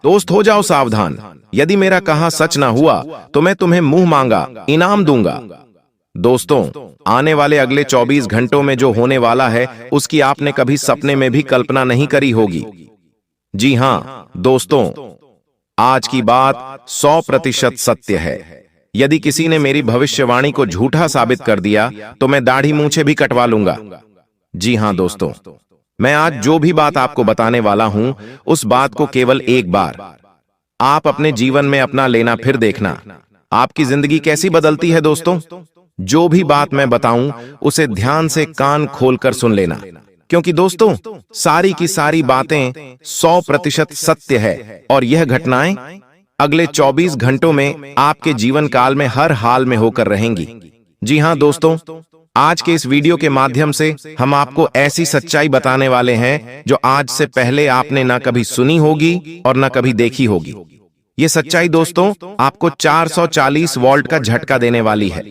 दोस्त हो जाओ सावधान, यदि मेरा कहा सच ना हुआ तो मैं तुम्हें मुंह मांगा इनाम दूंगा। दोस्तों, आने वाले अगले 24 घंटों में जो होने वाला है उसकी आपने कभी सपने में भी कल्पना नहीं करी होगी। जी हां दोस्तों, आज की बात 100% सत्य है। यदि किसी ने मेरी भविष्यवाणी को झूठा साबित कर दिया तो मैं दाढ़ी मूंछें भी कटवा लूंगा। जी हां दोस्तों, मैं आज जो भी बात आपको बताने वाला हूं उस बात को केवल एक बार आप अपने जीवन में अपना लेना, फिर देखना आपकी जिंदगी कैसी बदलती है। दोस्तों, जो भी बात मैं बताऊं उसे ध्यान से कान खोलकर सुन लेना, क्योंकि दोस्तों सारी की सारी बातें 100% सत्य है और यह घटनाएं अगले 24 घंटों में आपके जीवन काल में हर हाल में होकर रहेंगी। जी हां दोस्तों, आज के इस वीडियो के माध्यम से हम आपको ऐसी सच्चाई बताने वाले हैं जो आज से पहले आपने ना कभी सुनी होगी और ना कभी देखी होगी। ये सच्चाई दोस्तों आपको 440 वोल्ट का झटका देने वाली है।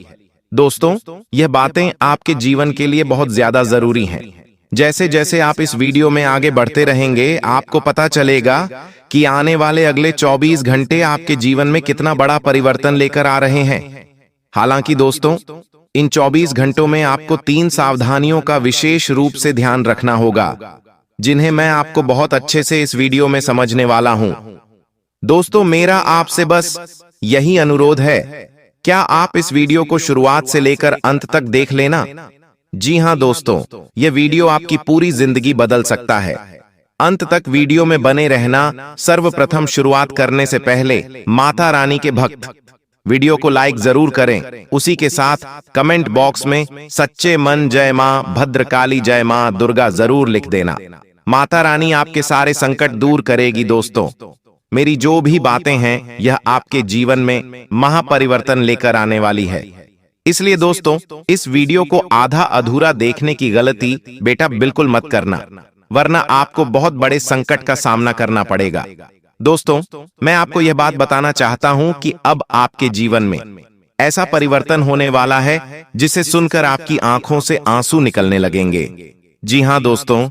दोस्तों, यह बातें आपके जीवन के लिए बहुत ज्यादा जरूरी हैं। जैसे जैसे आप इस वीडियो में आगे बढ़ते रहेंगे आपको पता चलेगा कि आने वाले अगले 24 घंटे आपके जीवन में कितना बड़ा परिवर्तन लेकर आ रहे हैं। हालांकि दोस्तों, इन 24 घंटों में आपको 3 सावधानियों का विशेष रूप से ध्यान रखना होगा, जिन्हें मैं आपको बहुत अच्छे से इस वीडियो में समझने वाला हूं। दोस्तों, मेरा आपसे बस यही अनुरोध है, क्या आप इस वीडियो को शुरुआत से लेकर अंत तक देख लेना। जी हां दोस्तों, यह वीडियो आपकी पूरी जिंदगी बदल सकता है। अंत तक वीडियो में बने रहना। सर्वप्रथम शुरुआत करने से पहले माता रानी के भक्त वीडियो को लाइक जरूर करें। उसी के साथ कमेंट बॉक्स में सच्चे मन जय मां भद्रकाली जय मां दुर्गा जरूर लिख देना। माता रानी आपके सारे संकट दूर करेगी। दोस्तों, मेरी जो भी बातें हैं यह आपके जीवन में महापरिवर्तन लेकर आने वाली है। इसलिए दोस्तों, इस वीडियो को आधा अधूरा देखने की गलती बेटा बिल्कुल मत करना, वरना आपको बहुत बड़े संकट का सामना करना पड़ेगा। दोस्तों, मैं आपको यह बात बताना चाहता हूं कि अब आपके जीवन में ऐसा परिवर्तन होने वाला है जिसे सुनकर आपकी आंखों से आंसू निकलने लगेंगे। जी हां दोस्तों,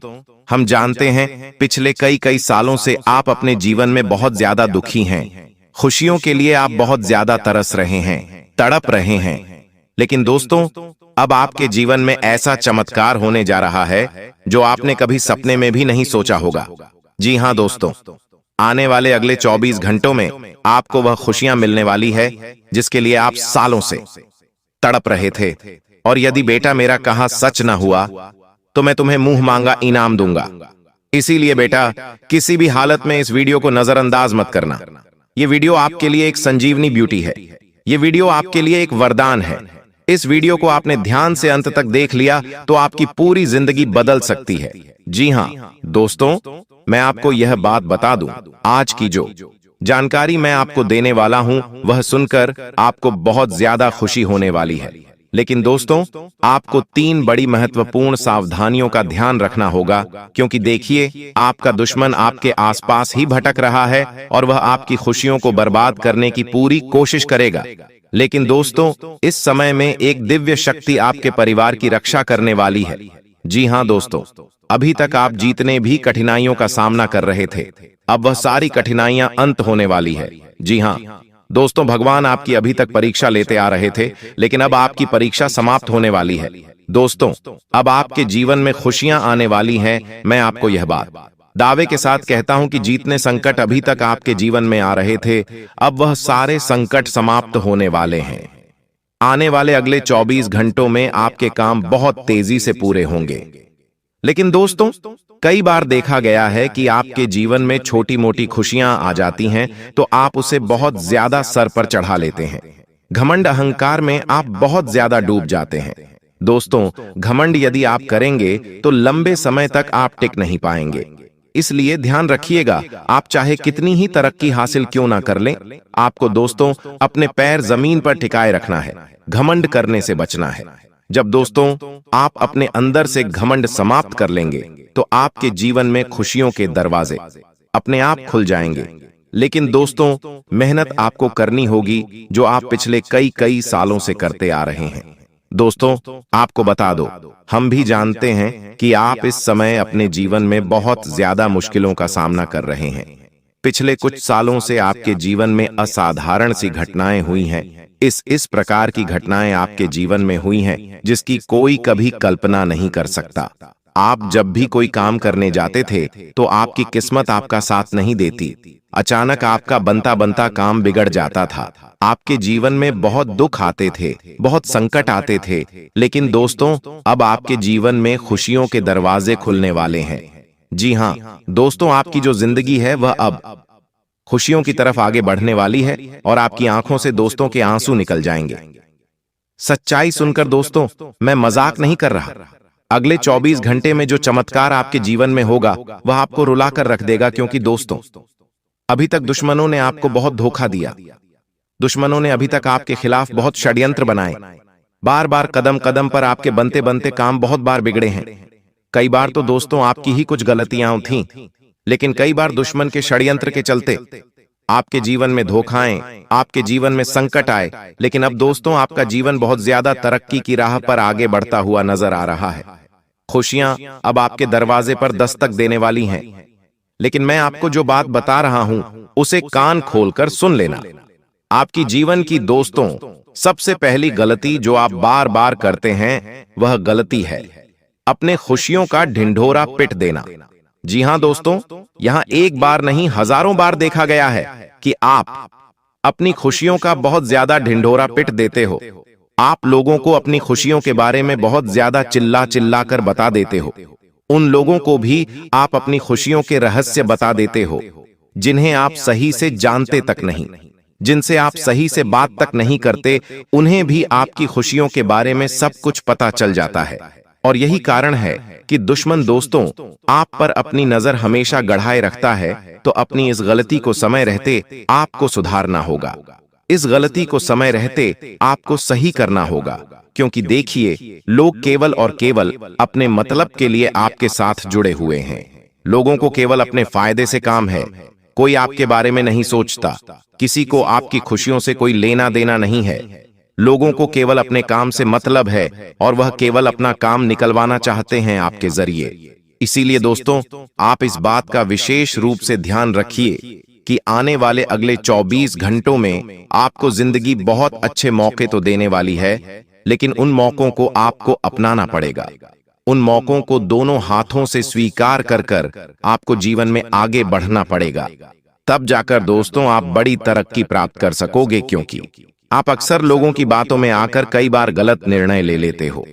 हम जानते हैं पिछले कई सालों से आप अपने जीवन में बहुत ज्यादा दुखी हैं। खुशियों के लिए आप बहुत ज्यादा तरस रहे हैं, तड़प रहे हैं। लेकिन दोस्तों, अब आपके जीवन में ऐसा चमत्कार होने जा रहा है जो आपने कभी सपने में भी नहीं सोचा होगा। जी हां दोस्तों, आने वाले अगले 24 घंटों में आपको वह खुशियां मिलने वाली है जिसके लिए आप सालों से तड़प रहे थे। और यदि बेटा मेरा कहा सच ना हुआ तो मैं तुम्हें मुंह मांगा इनाम दूंगा। इसीलिए बेटा किसी भी हालत में इस वीडियो को नजरअंदाज मत करना। ये वीडियो आपके लिए एक संजीवनी ब्यूटी है। ये वीडियो आपके लिए एक वरदान है। इस वीडियो को आपने ध्यान से अंत तक देख लिया तो आपकी पूरी जिंदगी बदल सकती है। जी हां दोस्तों, मैं आपको यह बात बता दूं, आज की जो जानकारी मैं आपको देने वाला हूं वह सुनकर आपको बहुत ज्यादा खुशी होने वाली है। लेकिन दोस्तों, आपको 3 बड़ी महत्वपूर्ण सावधानियों का ध्यान रखना होगा, क्योंकि देखिए आपका दुश्मन आपके आसपास ही भटक रहा है और वह आपकी खुशियों को बर्बाद करने की पूरी कोशिश करेगा। लेकिन दोस्तों, इस समय में एक दिव्य शक्ति आपके परिवार की रक्षा करने वाली है। जी हां दोस्तों, अभी तक आप जितने भी कठिनाइयों का सामना कर रहे थे, अब वह सारी कठिनाइयां अंत होने वाली है। जी हां दोस्तों, भगवान आपकी अभी तक परीक्षा लेते आ रहे थे, लेकिन अब आपकी परीक्षा समाप्त होने वाली है। दोस्तों, अब आपके जीवन में खुशियां आने वाली हैं। मैं आपको यह बात दावे के साथ कहता हूं कि जितने संकट अभी तक आपके जीवन में आ रहे थे, अब वह सारे संकट समाप्त होने वाले हैं। आने वाले अगले 24 घंटों में आपके काम बहुत तेजी से पूरे होंगे। लेकिन दोस्तों, कई बार देखा गया है कि आपके जीवन में छोटी मोटी खुशियां आ जाती हैं तो आप उसे बहुत ज्यादा सर पर चढ़ा लेते हैं। घमंड अहंकार में आप बहुत ज्यादा डूब जाते हैं। दोस्तों, घमंड यदि आप करेंगे तो लंबे समय तक आप टिक नहीं पाएंगे। इसलिए ध्यान रखिएगा, आप चाहे कितनी ही तरक्की हासिल क्यों ना कर लें, आपको दोस्तों अपने पैर जमीन पर टिकाए रखना है, घमंड करने से बचना है। जब दोस्तों आप अपने अंदर से घमंड समाप्त कर लेंगे तो आपके जीवन में खुशियों के दरवाजे अपने आप खुल जाएंगे। लेकिन दोस्तों, मेहनत आपको करनी होगी जो आप पिछले कई सालों से करते आ रहे हैं। दोस्तों, आपको बता दो, हम भी जानते हैं कि आप इस समय अपने जीवन में बहुत ज्यादा मुश्किलों का सामना कर रहे हैं। पिछले कुछ सालों से आपके जीवन में असाधारण सी घटनाएं हुई हैं। इस प्रकार की घटनाएं आपके जीवन में हुई हैं जिसकी कोई कभी कल्पना नहीं कर सकता। आप जब भी कोई काम करने जाते थे तो आपकी किस्मत आपका साथ नहीं देती। अचानक आपका बनता बनता काम बिगड़ जाता था। आपके जीवन में बहुत दुख आते थे, बहुत संकट आते थे। लेकिन दोस्तों, अब आपके जीवन में खुशियों के दरवाजे खुलने वाले हैं। जी हाँ दोस्तों, आपकी जो जिंदगी है वह अब खुशियों की तरफ आगे बढ़ने वाली है और आपकी आंखों से दोस्तों के आंसू निकल जाएंगे। सच्चाई सुनकर दोस्तों, मैं मजाक नहीं कर रहा। अगले 24 घंटे में जो चमत्कार आपके जीवन में होगा वह आपको रुलाकर रख देगा, क्योंकि दोस्तों, अभी तक दुश्मनों ने आपको बहुत धोखा दिया। दुश्मनों ने अभी तक आपके खिलाफ बहुत षड्यंत्र बनाए। बार बार कदम कदम पर आपके बनते बनते काम बहुत बार बिगड़े हैं। कई बार तो दोस्तों आपकी ही कुछ गलतियां थीं, लेकिन कई बार दुश्मन के षड्यंत्र के चलते आपके जीवन में धोखाएं, आपके जीवन में संकट आए। लेकिन अब दोस्तों, आपका जीवन बहुत ज्यादा तरक्की की राह पर आगे बढ़ता हुआ नजर आ रहा है। खुशियां अब आपके दरवाजे पर दस्तक देने वाली हैं। लेकिन मैं आपको जो बात बता रहा हूं उसे कान खोलकर सुन लेना। आपकी जीवन की दोस्तों सबसे पहली गलती जो आप बार बार करते हैं वह गलती है अपने खुशियों का ढिंढोरा पिट देना। जी हां दोस्तों, यहां एक बार नहीं हजारों बार देखा गया है कि आप अपनी खुशियों का बहुत ज्यादा ढिंढोरा पिट देते हो। आप लोगों को अपनी खुशियों के बारे में बहुत ज्यादा चिल्ला चिल्ला कर बता देते हो। उन लोगों को भी आप अपनी खुशियों के रहस्य बता देते हो जिन्हें आप सही से जानते तक नहीं, जिनसे आप सही से बात तक नहीं करते, उन्हें भी आपकी खुशियों के बारे में सब कुछ पता चल जाता है। और यही कारण है कि दुश्मन दोस्तों आप पर अपनी नजर हमेशा गड़ाए रखता है। तो अपनी इस गलती को समय रहते आपको सुधारना होगा। इस गलती को समय रहते आपको सही करना होगा, क्योंकि देखिए, लोग केवल और केवल अपने मतलब के लिए आपके साथ जुड़े हुए हैं। लोगों को केवल अपने फायदे से काम है। कोई आपके बारे में नहीं सोचता। किसी को आपकी खुशियों से कोई लेना देना नहीं है। लोगों को केवल अपने काम से मतलब है और वह केवल अपना काम निकलवाना चाहते हैं आपके जरिए। इसीलिए दोस्तों, आप इस बात का विशेष रूप से ध्यान रखिए कि आने वाले अगले 24 घंटों में आपको जिंदगी बहुत अच्छे मौके तो देने वाली है, लेकिन उन मौकों को आपको अपनाना पड़ेगा। उन मौकों को दोनों हाथों से स्वीकार कर कर आपको जीवन में आगे बढ़ना पड़ेगा। तब जाकर दोस्तों आप बड़ी तरक्की प्राप्त कर सकोगे, क्योंकि आप अक्सर लोगों की बातों में आकर कई बार गलत निर्णय ले लेते हो।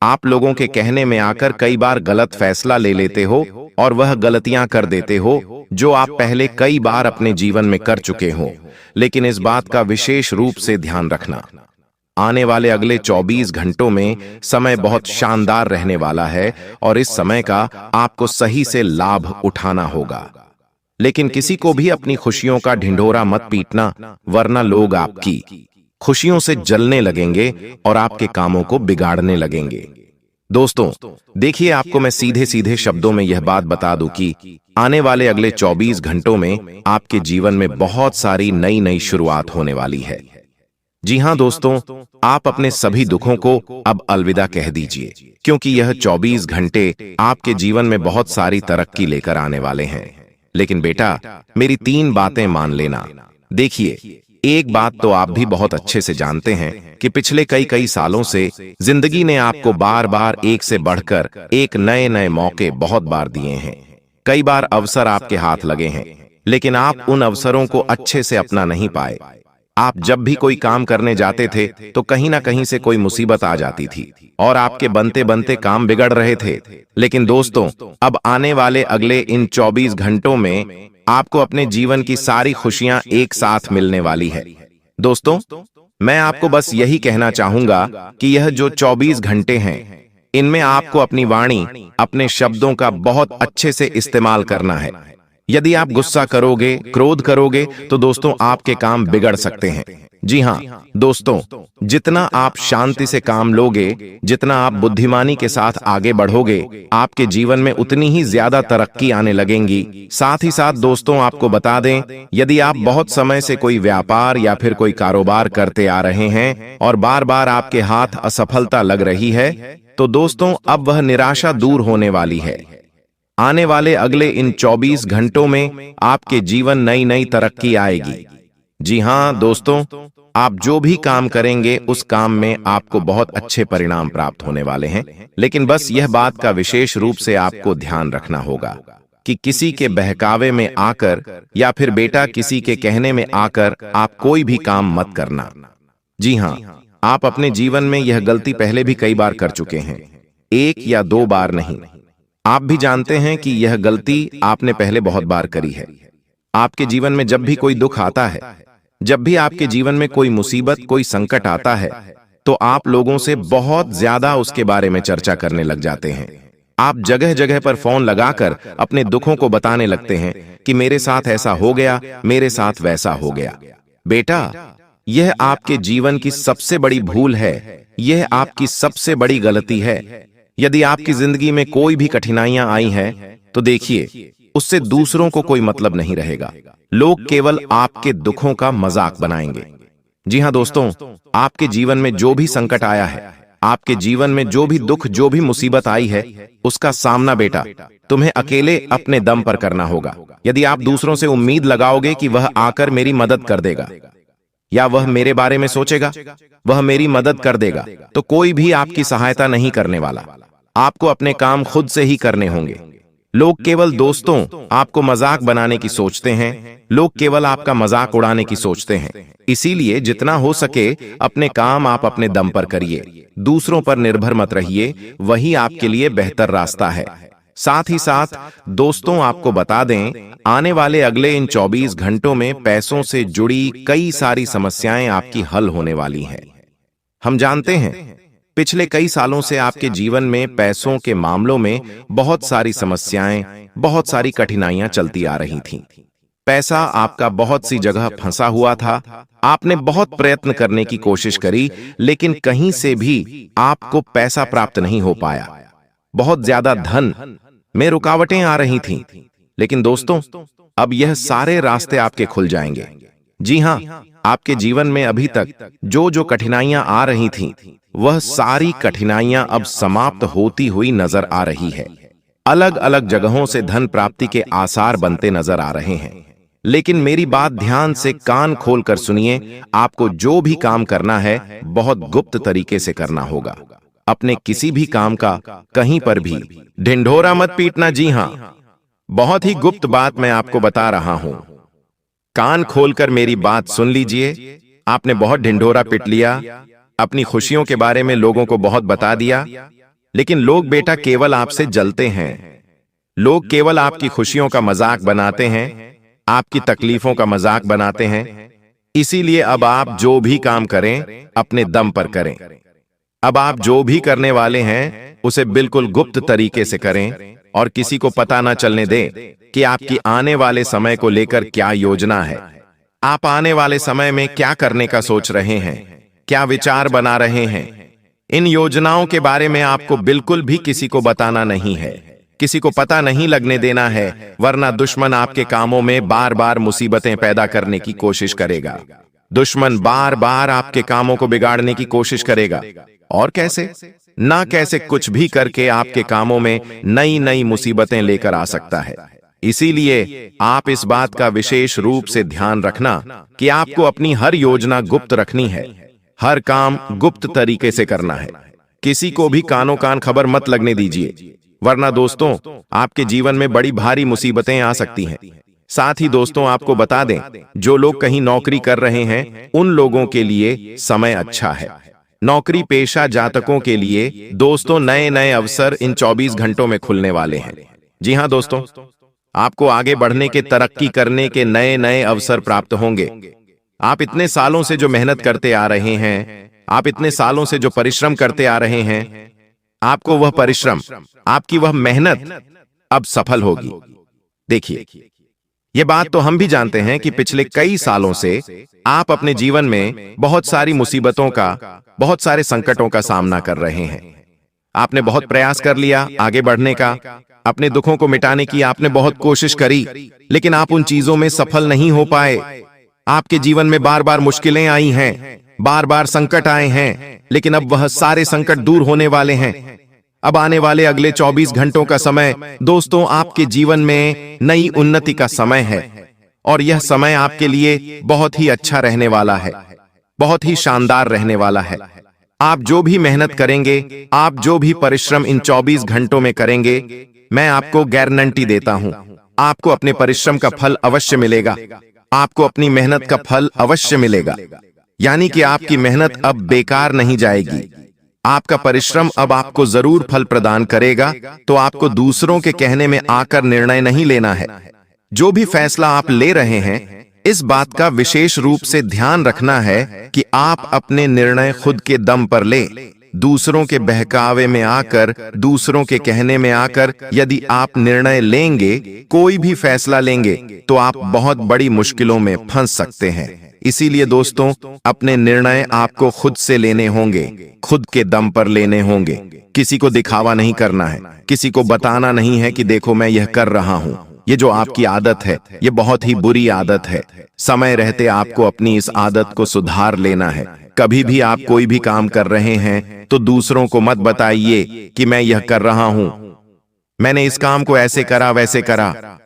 आप लोगों के कहने में आकर कई बार गलत फैसला ले लेते हो और वह गलतियां कर देते हो जो आप पहले कई बार अपने जीवन में कर चुके हो। लेकिन इस बात का विशेष रूप से ध्यान रखना, आने वाले अगले 24 घंटों में समय बहुत शानदार रहने वाला है और इस समय का आपको सही से लाभ उठाना होगा। लेकिन किसी को भी अपनी खुशियों का ढिंढोरा मत पीटना, वरना लोग आपकी खुशियों से जलने लगेंगे और आपके कामों को बिगाड़ने लगेंगे। दोस्तों देखिए, आपको मैं सीधे सीधे शब्दों में यह बात बता दूं कि आने वाले अगले 24 घंटों में आपके जीवन में बहुत सारी नई नई शुरुआत होने वाली है। जी हां दोस्तों, आप अपने सभी दुखों को अब अलविदा कह दीजिए, क्योंकि यह 24 घंटे आपके जीवन में बहुत सारी तरक्की लेकर आने वाले हैं। लेकिन बेटा, मेरी 3 बातें मान लेना। देखिए, एक बात तो आप भी बहुत अच्छे से जानते हैं कि पिछले कई सालों से जिंदगी ने आपको बार बार एक से बढ़कर एक नए नए मौके बहुत बार दिए हैं। कई बार अवसर आपके हाथ लगे हैं, लेकिन आप उन अवसरों को अच्छे से अपना नहीं पाए। आप जब भी कोई काम करने जाते थे तो कहीं ना कहीं से कोई मुसीबत आ जाती थी और आपके बनते बनते काम बिगड़ रहे थे। लेकिन दोस्तों, अब आने वाले अगले इन 24 घंटों में आपको अपने जीवन की सारी खुशियां एक साथ मिलने वाली है। दोस्तों, मैं आपको बस यही कहना चाहूंगा कि यह जो 24 घंटे हैं, इनमें आपको अपनी वाणी, अपने शब्दों का बहुत अच्छे से इस्तेमाल करना है। यदि आप गुस्सा करोगे, क्रोध करोगे, तो दोस्तों आपके काम बिगड़ सकते हैं। जी हां दोस्तों, जितना आप शांति से काम लोगे, जितना आप बुद्धिमानी के साथ आगे बढ़ोगे, आपके जीवन में उतनी ही ज्यादा तरक्की आने लगेंगी। साथ ही साथ दोस्तों, आपको बता दें, यदि आप बहुत समय से कोई व्यापार या फिर कोई कारोबार करते आ रहे हैं और बार बार आपके हाथ असफलता लग रही है, तो दोस्तों अब वह निराशा दूर होने वाली है। आने वाले अगले इन 24 घंटों में आपके जीवन नई नई तरक्की आएगी। जी हाँ दोस्तों, आप जो भी काम करेंगे उस काम में आपको बहुत अच्छे परिणाम प्राप्त होने वाले हैं। लेकिन बस यह बात का विशेष रूप से आपको ध्यान रखना होगा कि किसी के बहकावे में आकर या फिर बेटा किसी के कहने में आकर आप कोई भी काम मत करना। जी हाँ, आप अपने जीवन में यह गलती पहले भी कई बार कर चुके हैं, एक या दो बार नहीं। आप भी जानते हैं कि यह गलती आपने पहले बहुत बार करी है। आपके जीवन में जब भी कोई दुख आता है, जब भी आपके जीवन में कोई मुसीबत, कोई संकट आता है, तो आप लोगों से बहुत ज्यादा उसके बारे में चर्चा करने लग जाते हैं। आप जगह जगह पर फोन लगाकर अपने दुखों को बताने लगते हैं कि मेरे साथ ऐसा हो गया, मेरे साथ वैसा हो गया। बेटा, यह आपके जीवन की सबसे बड़ी भूल है, यह आपकी सबसे बड़ी गलती है। यदि आपकी जिंदगी में कोई भी कठिनाइयां आई हैं, तो देखिए, उससे दूसरों को कोई मतलब नहीं रहेगा। लोग केवल आपके दुखों का मजाक बनाएंगे। जी हाँ दोस्तों, आपके जीवन में जो भी संकट आया है, आपके जीवन में जो भी दुख, जो भी मुसीबत आई है, उसका सामना बेटा तुम्हें अकेले अपने दम पर करना होगा। यदि आप दूसरों से उम्मीद लगाओगे कि वह आकर मेरी मदद कर देगा या वह मेरे बारे में सोचेगा, वह मेरी मदद कर देगा, तो कोई भी आपकी सहायता नहीं करने वाला। आपको अपने काम खुद से ही करने होंगे। लोग केवल दोस्तों आपको मजाक बनाने की सोचते हैं, लोग केवल आपका मजाक उड़ाने की सोचते हैं। इसीलिए जितना हो सके अपने काम आप अपने दम पर करिए, दूसरों पर निर्भर मत रहिए, वही आपके लिए बेहतर रास्ता है। साथ ही साथ दोस्तों, आपको बता दें, आने वाले अगले इन 24 घंटों में पैसों से जुड़ी कई सारी समस्याएं आपकी हल होने वाली हैं। हम जानते हैं पिछले कई सालों से आपके जीवन में पैसों के मामलों में बहुत सारी समस्याएं, बहुत सारी कठिनाइयां चलती आ रही थीं। पैसा आपका बहुत सी जगह फंसा हुआ था। आपने बहुत प्रयत्न करने की कोशिश करी, लेकिन कहीं से भी आपको पैसा प्राप्त नहीं हो पाया। बहुत ज्यादा धन में रुकावटें आ रही थीं। लेकिन दोस्तों, अब यह सारे रास्ते आपके खुल जाएंगे। जी हां, आपके जीवन में अभी तक जो जो कठिनाइयां आ रही थीं, वह सारी कठिनाइयां अब समाप्त होती हुई नजर आ रही है। अलग अलग जगहों से धन प्राप्ति के आसार बनते नजर आ रहे हैं। लेकिन मेरी बात ध्यान से कान खोलकर सुनिए, आपको जो भी काम करना है बहुत गुप्त तरीके से करना होगा। अपने किसी भी काम का कहीं पर भी ढिंढोरा मत पीटना। जी हां, बहुत ही गुप्त बात मैं आपको बता रहा हूं। कान खोलकर मेरी बात सुन लीजिए। आपने बहुत ढिंढोरा पीट लिया, अपनी खुशियों के बारे में लोगों को बहुत बता दिया, लेकिन लोग बेटा केवल आपसे जलते हैं। लोग केवल आपकी खुशियों का मजाक बनाते हैं, आपकी तकलीफों का मजाक बनाते हैं। इसीलिए अब आप जो भी काम करें अपने दम पर करें। अब आप जो भी करने वाले हैं उसे बिल्कुल गुप्त तरीके से करें और किसी को पता ना चलने दें कि आपकी आने वाले समय को लेकर क्या योजना है। आप आने वाले समय में क्या करने का सोच रहे हैं, क्या विचार बना रहे हैं। इन योजनाओं के बारे में आपको बिल्कुल भी किसी को बताना नहीं है, किसी को पता नहीं लगने देना है, वरना दुश्मन आपके कामों में बार बार मुसीबतें पैदा करने की कोशिश करेगा। दुश्मन बार बार आपके कामों को बिगाड़ने की कोशिश करेगा। और कैसे? ना कैसे कुछ भी करके आपके कामों में नई नई मुसीबतें लेकर आ सकता है। इसीलिए आप इस बात का विशेष रूप से ध्यान रखना कि आपको अपनी हर योजना गुप्त रखनी है, हर काम गुप्त तरीके से करना है। किसी को भी कानों कान खबर मत लगने दीजिए, वरना दोस्तों आपके जीवन में बड़ी भारी मुसीबतें आ सकती हैं। साथ ही दोस्तों आपको बता दें, जो लोग कहीं नौकरी कर रहे हैं उन लोगों के लिए समय अच्छा है। नौकरी पेशा जातकों के लिए दोस्तों नए नए अवसर इन 24 घंटों में खुलने वाले हैं। जी हां दोस्तों, आपको आगे बढ़ने के, तरक्की करने के नए नए अवसर प्राप्त होंगे। आप इतने सालों से जो मेहनत करते आ रहे हैं, आप इतने सालों से जो परिश्रम करते आ रहे हैं, आपको वह परिश्रम, आपकी वह मेहनत अब सफल होगी। देखिए, यह बात तो हम भी जानते हैं कि पिछले कई सालों से आप अपने जीवन में बहुत सारी मुसीबतों का, बहुत सारे संकटों का सामना कर रहे हैं। आपने बहुत प्रयास कर लिया आगे बढ़ने का, अपने दुखों को मिटाने की आपने बहुत कोशिश करी, लेकिन आप उन चीजों में सफल नहीं हो पाए। आपके जीवन में बार बार मुश्किलें आई हैं, बार बार संकट आए हैं, लेकिन अब वह सारे संकट दूर होने वाले हैं। अब आने वाले अगले 24 घंटों का समय दोस्तों आपके जीवन में नई उन्नति का समय है और यह समय आपके लिए बहुत ही अच्छा रहने वाला है, बहुत ही शानदार रहने वाला है। आप जो भी मेहनत करेंगे, आप जो भी परिश्रम इन 24 घंटों में करेंगे, मैं आपको गारंटी देता हूं, आपको अपने परिश्रम का फल अवश्य मिलेगा, आपको अपनी मेहनत का फल अवश्य मिलेगा। यानी कि आपकी मेहनत अब बेकार नहीं जाएगी, आपका परिश्रम अब आपको जरूर फल प्रदान करेगा। तो आपको दूसरों के कहने में आकर निर्णय नहीं लेना है। जो भी फैसला आप ले रहे हैं, इस बात का विशेष रूप से ध्यान रखना है कि आप अपने निर्णय खुद के दम पर ले। दूसरों के बहकावे में आकर, दूसरों के कहने में आकर यदि आप निर्णय लेंगे, कोई भी फैसला लेंगे, तो आप बहुत बड़ी मुश्किलों में फंस सकते हैं। इसीलिए दोस्तों, अपने निर्णय आपको खुद से लेने होंगे, खुद के दम पर लेने होंगे। किसी को दिखावा नहीं करना है, किसी को बताना नहीं है कि देखो मैं यह कर रहा हूं। ये जो आपकी आदत है, ये बहुत ही बुरी आदत है। समय रहते आपको अपनी इस आदत को सुधार लेना है। कभी भी आप कोई भी काम कर रहे हैं तो दूसरों को मत बताइए कि मैं यह कर रहा हूं, मैंने इस काम को ऐसे करा वैसे करा,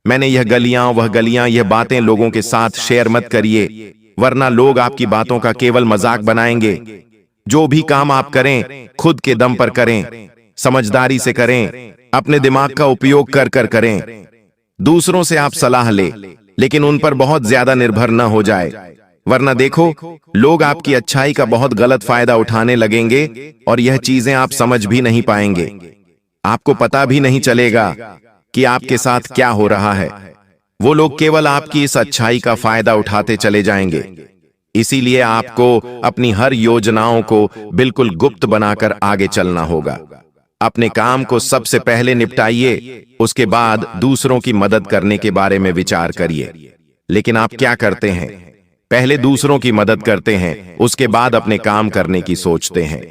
मैंने यह गलियां वह गलियां, यह बातें लोगों के साथ शेयर मत करिए, वरना लोग आपकी बातों का केवल मजाक बनाएंगे। जो भी काम आप करें, खुद के दम पर करें, समझदारी से करें, अपने दिमाग का उपयोग कर कर करें। दूसरों से आप सलाह ले, लेकिन उन पर बहुत ज्यादा निर्भर न हो जाए, वरना देखो लोग आपकी अच्छाई का बहुत गलत फायदा उठाने लगेंगे और यह चीजें आप समझ भी नहीं पाएंगे। आपको पता भी नहीं चलेगा कि आपके साथ क्या हो रहा है। वो लोग केवल आपकी इस अच्छाई का फायदा उठाते चले जाएंगे। इसीलिए आपको अपनी हर योजनाओं को बिल्कुल गुप्त बनाकर आगे चलना होगा। अपने काम को सबसे पहले निपटाइए, उसके बाद दूसरों की मदद करने के बारे में विचार करिए। लेकिन आप क्या करते हैं? पहले दूसरों की मदद करते हैं, उसके बाद अपने काम करने की सोचते हैं।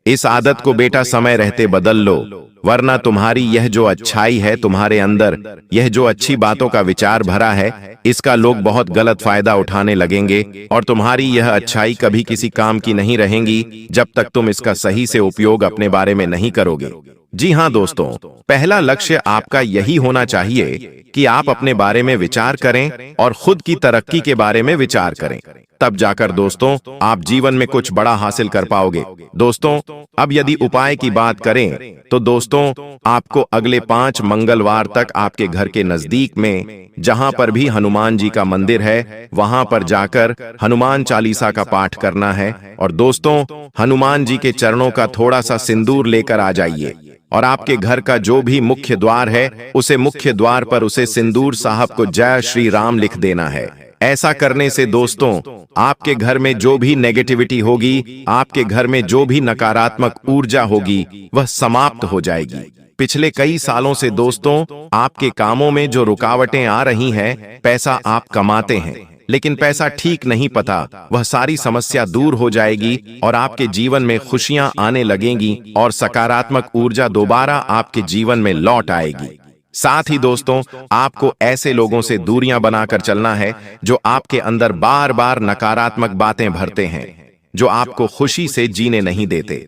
इस आदत को बेटा समय रहते बदल लो, वरना तुम्हारी यह जो अच्छाई है तुम्हारे अंदर, यह जो अच्छी बातों का विचार भरा है, इसका लोग बहुत गलत फायदा उठाने लगेंगे और तुम्हारी यह अच्छाई कभी किसी काम की नहीं रहेंगी जब तक तुम इसका सही से उपयोग अपने बारे में नहीं करोगे। जी हाँ दोस्तों, पहला लक्ष्य आपका यही होना चाहिए कि आप अपने बारे में विचार करें और खुद की तरक्की के बारे में विचार करें। तब जाकर दोस्तों आप जीवन में कुछ बड़ा हासिल कर पाओगे। दोस्तों, अब यदि उपाय की बात करें तो दोस्तों आपको अगले 5 मंगलवार तक आपके घर के नजदीक में जहां पर भी हनुमान जी का मंदिर है, वहां पर जाकर हनुमान चालीसा का पाठ करना है। और दोस्तों, हनुमान जी के चरणों का थोड़ा सा सिंदूर लेकर आ जाइए और आपके घर का जो भी मुख्य द्वार है, उसे मुख्य द्वार पर उसे सिंदूर साहब को जय श्री राम लिख देना है। ऐसा करने से दोस्तों आपके घर में जो भी नेगेटिविटी होगी, आपके घर में जो भी नकारात्मक ऊर्जा होगी, वह समाप्त हो जाएगी। पिछले कई सालों से दोस्तों आपके कामों में जो रुकावटें आ रही हैं, पैसा आप कमाते हैं लेकिन पैसा ठीक नहीं पता, वह सारी समस्या दूर हो जाएगी और आपके जीवन में खुशियां आने लगेंगी और सकारात्मक ऊर्जा दोबारा आपके जीवन में लौट आएगी। साथ ही दोस्तों आपको ऐसे लोगों से दूरियां बनाकर चलना है जो आपके अंदर बार बार नकारात्मक बातें भरते हैं, जो आपको खुशी से जीने नहीं देते,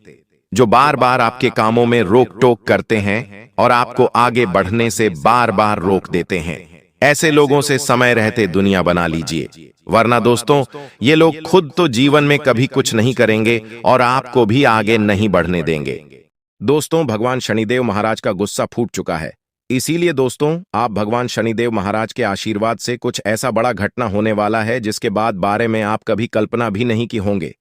जो बार बार आपके कामों में रोक टोक करते हैं और आपको आगे बढ़ने से बार बार रोक देते हैं। ऐसे लोगों से समय रहते दुनिया बना लीजिए, वरना दोस्तों ये लोग खुद तो जीवन में कभी कुछ नहीं करेंगे और आपको भी आगे नहीं बढ़ने देंगे। दोस्तों भगवान शनिदेव महाराज का गुस्सा फूट चुका है, इसीलिए दोस्तों आप भगवान शनिदेव महाराज के आशीर्वाद से कुछ ऐसा बड़ा घटना होने वाला है जिसके बाद बारे में आप कभी कल्पना भी नहीं की होंगे।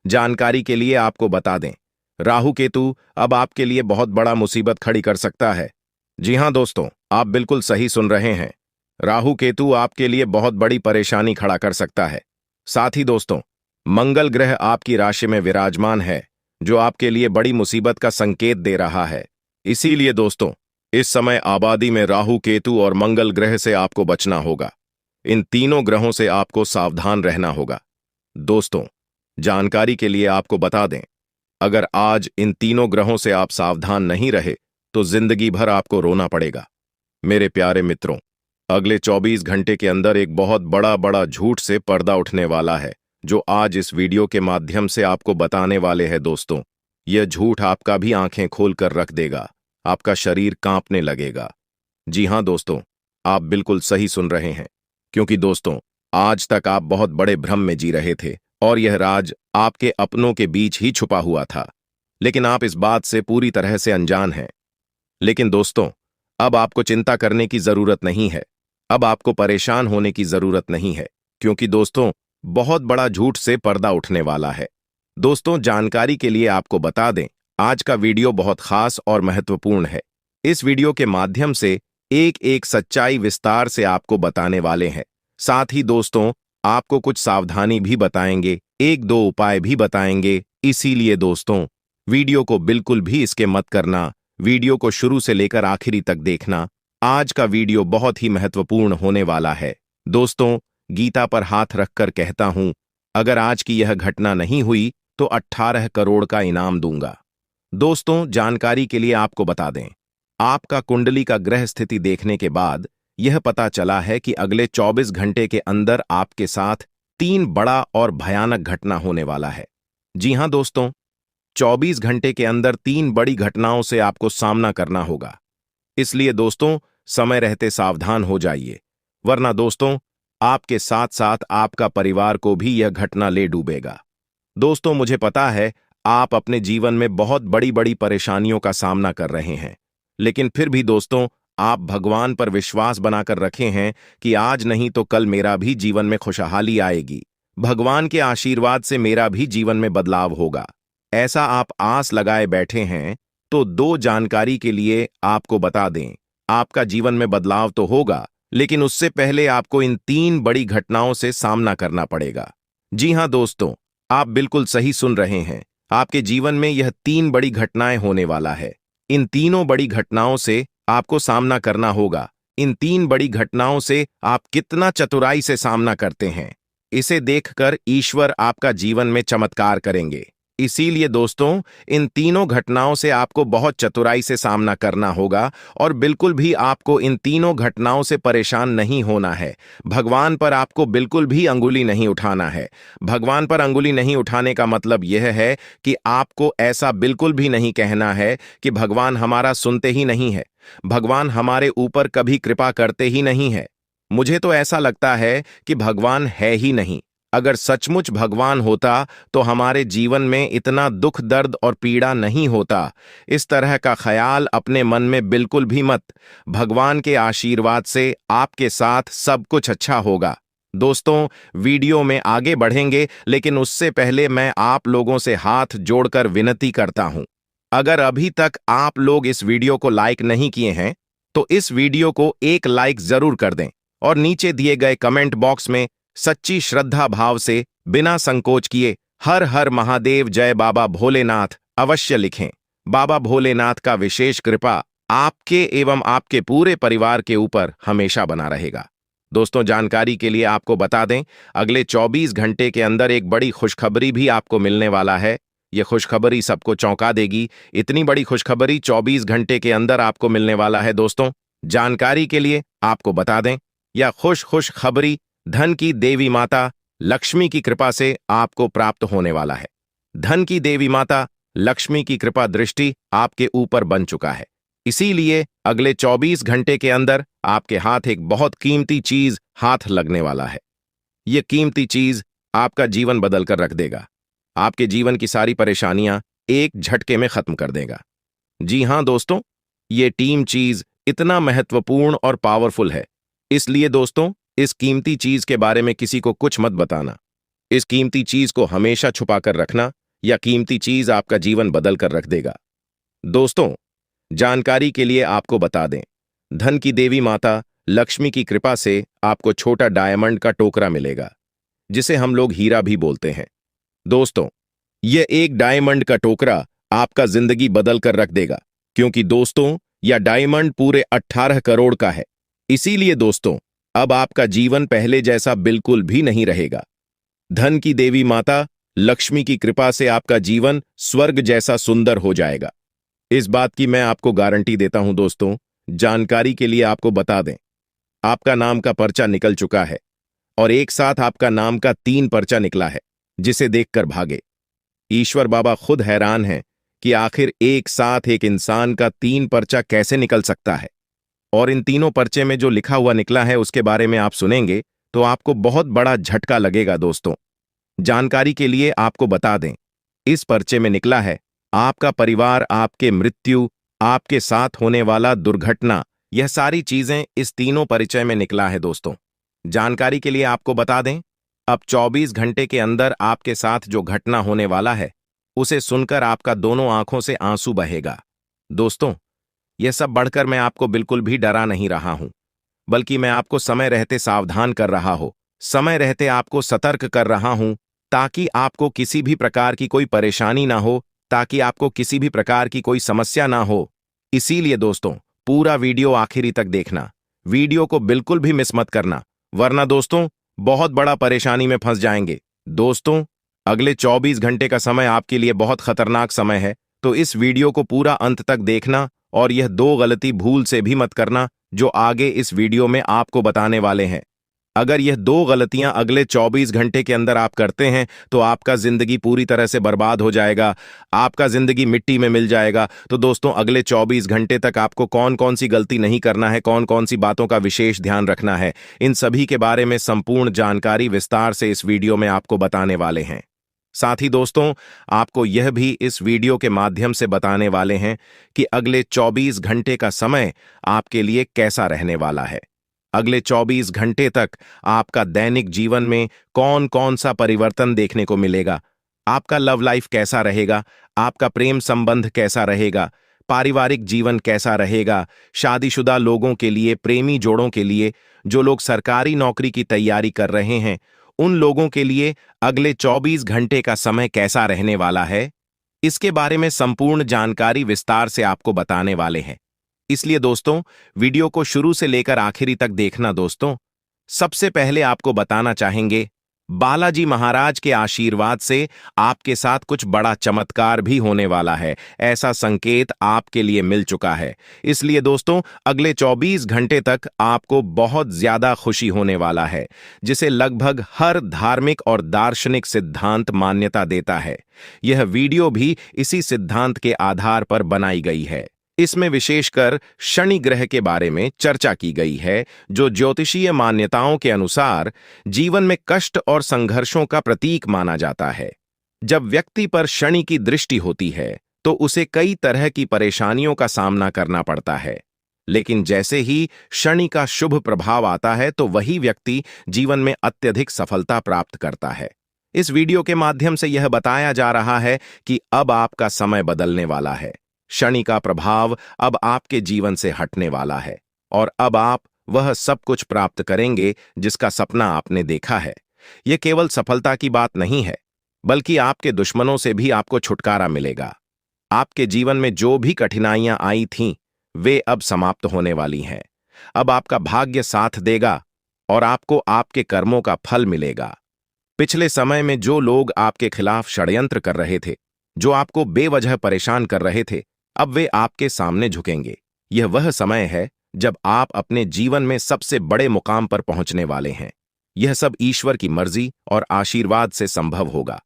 जानकारी के लिए आपको बता दें, राहु केतु अब आपके लिए बहुत बड़ा मुसीबत खड़ी कर सकता है। जी हां दोस्तों, आप बिल्कुल सही सुन रहे हैं, राहु केतु आपके लिए बहुत बड़ी परेशानी खड़ा कर सकता है। साथ ही दोस्तों मंगल ग्रह आपकी राशि में विराजमान है, जो आपके लिए बड़ी मुसीबत का संकेत दे रहा है। इसीलिए दोस्तों इस समय आबादी में राहु केतु और मंगल ग्रह से आपको बचना होगा। इन तीनों ग्रहों से आपको सावधान रहना होगा। दोस्तों जानकारी के लिए आपको बता दें, अगर आज इन तीनों ग्रहों से आप सावधान नहीं रहे तो जिंदगी भर आपको रोना पड़ेगा। मेरे प्यारे मित्रों, अगले 24 घंटे के अंदर एक बहुत बड़ा झूठ से पर्दा उठने वाला है, जो आज इस वीडियो के माध्यम से आपको बताने वाले हैं। दोस्तों यह झूठ आपका भी आंखें खोल कर रख देगा, आपका शरीर कांपने लगेगा। जी हां दोस्तों, आप बिल्कुल सही सुन रहे हैं, क्योंकि दोस्तों आज तक आप बहुत बड़े भ्रम में जी रहे थे और यह राज आपके अपनों के बीच ही छुपा हुआ था, लेकिन आप इस बात से पूरी तरह से अनजान हैं। लेकिन दोस्तों, अब आपको चिंता करने की जरूरत नहीं है, अब आपको परेशान होने की जरूरत नहीं है, क्योंकि दोस्तों बहुत बड़ा झूठ से पर्दा उठने वाला है। दोस्तों, जानकारी के लिए आपको बता दें, आज का वीडियो बहुत खास और महत्वपूर्ण है। इस वीडियो के माध्यम से एक एक सच्चाई विस्तार से आपको बताने वाले हैं। साथ ही दोस्तों, आपको कुछ सावधानी भी बताएंगे, एक दो उपाय भी बताएंगे। इसीलिए दोस्तों, वीडियो को बिल्कुल भी स्किप मत करना, वीडियो को शुरू से लेकर आखिरी तक देखना। आज का वीडियो बहुत ही महत्वपूर्ण होने वाला है। दोस्तों, गीता पर हाथ रखकर कहता हूं, अगर आज की यह घटना नहीं हुई तो 18 करोड़ का इनाम दूंगा। दोस्तों, जानकारी के लिए आपको बता दें, आपका कुंडली का ग्रह स्थिति देखने के बाद यह पता चला है कि अगले 24 घंटे के अंदर आपके साथ 3 बड़ा और भयानक घटना होने वाला है। जी हां दोस्तों, 24 घंटे के अंदर 3 बड़ी घटनाओं से आपको सामना करना होगा। इसलिए दोस्तों, समय रहते सावधान हो जाइए, वरना दोस्तों आपके साथ साथ आपका परिवार को भी यह घटना ले डूबेगा। दोस्तों, मुझे पता है आप अपने जीवन में बहुत बड़ी बड़ी परेशानियों का सामना कर रहे हैं, लेकिन फिर भी दोस्तों आप भगवान पर विश्वास बनाकर रखे हैं कि आज नहीं तो कल मेरा भी जीवन में खुशहाली आएगी, भगवान के आशीर्वाद से मेरा भी जीवन में बदलाव होगा, ऐसा आप आस लगाए बैठे हैं। तो दो जानकारी के लिए आपको बता दें, आपका जीवन में बदलाव तो होगा, लेकिन उससे पहले आपको इन 3 बड़ी घटनाओं से सामना करना पड़ेगा। जी हां दोस्तों, आप बिल्कुल सही सुन रहे हैं, आपके जीवन में यह 3 बड़ी घटनाएं होने वाला है। इन तीनों बड़ी घटनाओं से आपको सामना करना होगा। इन 3 बड़ी घटनाओं से आप कितना चतुराई से सामना करते हैं, इसे देखकर ईश्वर आपका जीवन में चमत्कार करेंगे। इसीलिए दोस्तों, इन तीनों घटनाओं से आपको बहुत चतुराई से सामना करना होगा और बिल्कुल भी आपको इन तीनों घटनाओं से परेशान नहीं होना है। भगवान पर आपको बिल्कुल भी अंगुली नहीं उठाना है। भगवान पर अंगुली नहीं उठाने का मतलब यह है कि आपको ऐसा बिल्कुल भी नहीं कहना है कि भगवान हमारा सुनते ही नहीं है, भगवान हमारे ऊपर कभी कृपा करते ही नहीं है, मुझे तो ऐसा लगता है कि भगवान है ही नहीं। अगर सचमुच भगवान होता तो हमारे जीवन में इतना दुख दर्द और पीड़ा नहीं होता। इस तरह का ख्याल अपने मन में बिल्कुल भी मत। भगवान के आशीर्वाद से आपके साथ सब कुछ अच्छा होगा। दोस्तों, वीडियो में आगे बढ़ेंगे, लेकिन उससे पहले मैं आप लोगों से हाथ जोड़कर विनती करता हूं, अगर अभी तक आप लोग इस वीडियो को लाइक नहीं किए हैं तो इस वीडियो को एक लाइक जरूर कर दें और नीचे दिए गए कमेंट बॉक्स में सच्ची श्रद्धा भाव से बिना संकोच किए हर हर महादेव जय बाबा भोलेनाथ अवश्य लिखें। बाबा भोलेनाथ का विशेष कृपा आपके एवं आपके पूरे परिवार के ऊपर हमेशा बना रहेगा। दोस्तों, जानकारी के लिए आपको बता दें, अगले 24 घंटे के अंदर एक बड़ी खुशखबरी भी आपको मिलने वाला है। यह खुशखबरी सबको चौंका देगी। इतनी बड़ी खुशखबरी 24 घंटे के अंदर आपको मिलने वाला है। दोस्तों, जानकारी के लिए आपको बता दें, यह खुश खबरी धन की देवी माता लक्ष्मी की कृपा से आपको प्राप्त होने वाला है। धन की देवी माता लक्ष्मी की कृपा दृष्टि आपके ऊपर बन चुका है। इसीलिए अगले 24 घंटे के अंदर आपके हाथ एक बहुत कीमती चीज हाथ लगने वाला है। यह कीमती चीज आपका जीवन बदल कर रख देगा। आपके जीवन की सारी परेशानियां एक झटके में खत्म कर देगा। जी हां दोस्तों, यह टीम चीज इतना महत्वपूर्ण और पावरफुल है, इसलिए दोस्तों इस कीमती चीज के बारे में किसी को कुछ मत बताना। इस कीमती चीज को हमेशा छुपा कर रखना, या कीमती चीज आपका जीवन बदल कर रख देगा। दोस्तों, जानकारी के लिए आपको बता दें, धन की देवी माता लक्ष्मी की कृपा से आपको छोटा डायमंड का टोकरा मिलेगा, जिसे हम लोग हीरा भी बोलते हैं। दोस्तों, यह एक डायमंड का टोकरा आपका जिंदगी बदल कर रख देगा, क्योंकि दोस्तों यह डायमंड पूरे 18 करोड़ का है। इसीलिए दोस्तों अब आपका जीवन पहले जैसा बिल्कुल भी नहीं रहेगा। धन की देवी माता लक्ष्मी की कृपा से आपका जीवन स्वर्ग जैसा सुंदर हो जाएगा। इस बात की मैं आपको गारंटी देता हूं। दोस्तों, जानकारी के लिए आपको बता दें, आपका नाम का पर्चा निकल चुका है और एक साथ आपका नाम का 3 पर्चा निकला है, जिसे देखकर भागे। ईश्वर बाबा खुद हैरान हैं कि आखिर एक साथ एक इंसान का 3 पर्चा कैसे निकल सकता है। और इन तीनों पर्चे में जो लिखा हुआ निकला है उसके बारे में आप सुनेंगे तो आपको बहुत बड़ा झटका लगेगा दोस्तों। जानकारी के लिए आपको बता दें, इस पर्चे में निकला है आपका परिवार, आपके मृत्यु, आपके साथ होने वाला दुर्घटना, यह सारी चीजें इस तीनों परिचय में निकला है दोस्तों। जानकारी के लिए आपको बता दें, अब 24 घंटे के अंदर आपके साथ जो घटना होने वाला है उसे सुनकर आपका दोनों आंखों से आंसू बहेगा। दोस्तों, यह सब बढ़कर मैं आपको बिल्कुल भी डरा नहीं रहा हूं, बल्कि मैं आपको समय रहते सावधान कर रहा हूं, समय रहते आपको सतर्क कर रहा हूं, ताकि आपको किसी भी प्रकार की कोई परेशानी ना हो, ताकि आपको किसी भी प्रकार की कोई समस्या ना हो। इसीलिए दोस्तों, पूरा वीडियो आखिरी तक देखना, वीडियो को बिल्कुल भी मिस मत करना, वरना दोस्तों बहुत बड़ा परेशानी में फंस जाएंगे। दोस्तों, अगले 24 घंटे का समय आपके लिए बहुत खतरनाक समय है, तो इस वीडियो को पूरा अंत तक देखना और यह 2 गलती भूल से भी मत करना जो आगे इस वीडियो में आपको बताने वाले हैं। अगर यह 2 गलतियां अगले 24 घंटे के अंदर आप करते हैं तो आपका जिंदगी पूरी तरह से बर्बाद हो जाएगा, आपका जिंदगी मिट्टी में मिल जाएगा। तो दोस्तों, अगले 24 घंटे तक आपको कौन कौन सी गलती नहीं करना है, कौन कौन सी बातों का विशेष ध्यान रखना है, इन सभी के बारे में संपूर्ण जानकारी विस्तार से इस वीडियो में आपको बताने वाले हैं। साथ ही दोस्तों, आपको यह भी इस वीडियो के माध्यम से बताने वाले हैं कि अगले 24 घंटे का समय आपके लिए कैसा रहने वाला है। अगले 24 घंटे तक आपका दैनिक जीवन में कौन कौन सा परिवर्तन देखने को मिलेगा, आपका लव लाइफ कैसा रहेगा, आपका प्रेम संबंध कैसा रहेगा, पारिवारिक जीवन कैसा रहेगा, शादीशुदा लोगों के लिए, प्रेमी जोड़ों के लिए, जो लोग सरकारी नौकरी की तैयारी कर रहे हैं, उन लोगों के लिए अगले 24 घंटे का समय कैसा रहने वाला है, इसके बारे में संपूर्ण जानकारी विस्तार से आपको बताने वाले हैं। इसलिए दोस्तों, वीडियो को शुरू से लेकर आखिरी तक देखना। दोस्तों, सबसे पहले आपको बताना चाहेंगे, बालाजी महाराज के आशीर्वाद से आपके साथ कुछ बड़ा चमत्कार भी होने वाला है, ऐसा संकेत आपके लिए मिल चुका है। इसलिए दोस्तों, अगले 24 घंटे तक आपको बहुत ज्यादा खुशी होने वाला है, जिसे लगभग हर धार्मिक और दार्शनिक सिद्धांत मान्यता देता है। यह वीडियो भी इसी सिद्धांत के आधार पर बनाई गई है। इसमें विशेषकर शनि ग्रह के बारे में चर्चा की गई है, जो ज्योतिषीय मान्यताओं के अनुसार जीवन में कष्ट और संघर्षों का प्रतीक माना जाता है। जब व्यक्ति पर शनि की दृष्टि होती है तो उसे कई तरह की परेशानियों का सामना करना पड़ता है, लेकिन जैसे ही शनि का शुभ प्रभाव आता है तो वही व्यक्ति जीवन में अत्यधिक सफलता प्राप्त करता है। इस वीडियो के माध्यम से यह बताया जा रहा है कि अब आपका समय बदलने वाला है, शनि का प्रभाव अब आपके जीवन से हटने वाला है और अब आप वह सब कुछ प्राप्त करेंगे जिसका सपना आपने देखा है। यह केवल सफलता की बात नहीं है, बल्कि आपके दुश्मनों से भी आपको छुटकारा मिलेगा। आपके जीवन में जो भी कठिनाइयां आई थीं, वे अब समाप्त होने वाली हैं। अब आपका भाग्य साथ देगा और आपको आपके कर्मों का फल मिलेगा। पिछले समय में जो लोग आपके खिलाफ षड्यंत्र कर रहे थे, जो आपको बेवजह परेशान कर रहे थे, अब वे आपके सामने झुकेंगे। यह वह समय है जब आप अपने जीवन में सबसे बड़े मुकाम पर पहुंचने वाले हैं। यह सब ईश्वर की मर्जी और आशीर्वाद से संभव होगा।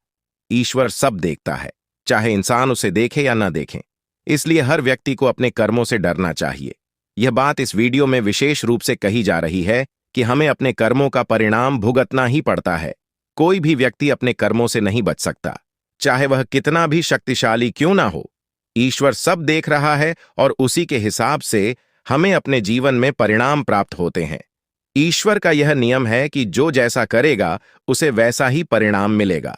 ईश्वर सब देखता है, चाहे इंसान उसे देखे या न देखें। इसलिए हर व्यक्ति को अपने कर्मों से डरना चाहिए। यह बात इस वीडियो में विशेष रूप से कही जा रही है कि हमें अपने कर्मों का परिणाम भुगतना ही पड़ता है। कोई भी व्यक्ति अपने कर्मों से नहीं बच सकता, चाहे वह कितना भी शक्तिशाली क्यों ना हो। ईश्वर सब देख रहा है और उसी के हिसाब से हमें अपने जीवन में परिणाम प्राप्त होते हैं। ईश्वर का यह नियम है कि जो जैसा करेगा उसे वैसा ही परिणाम मिलेगा।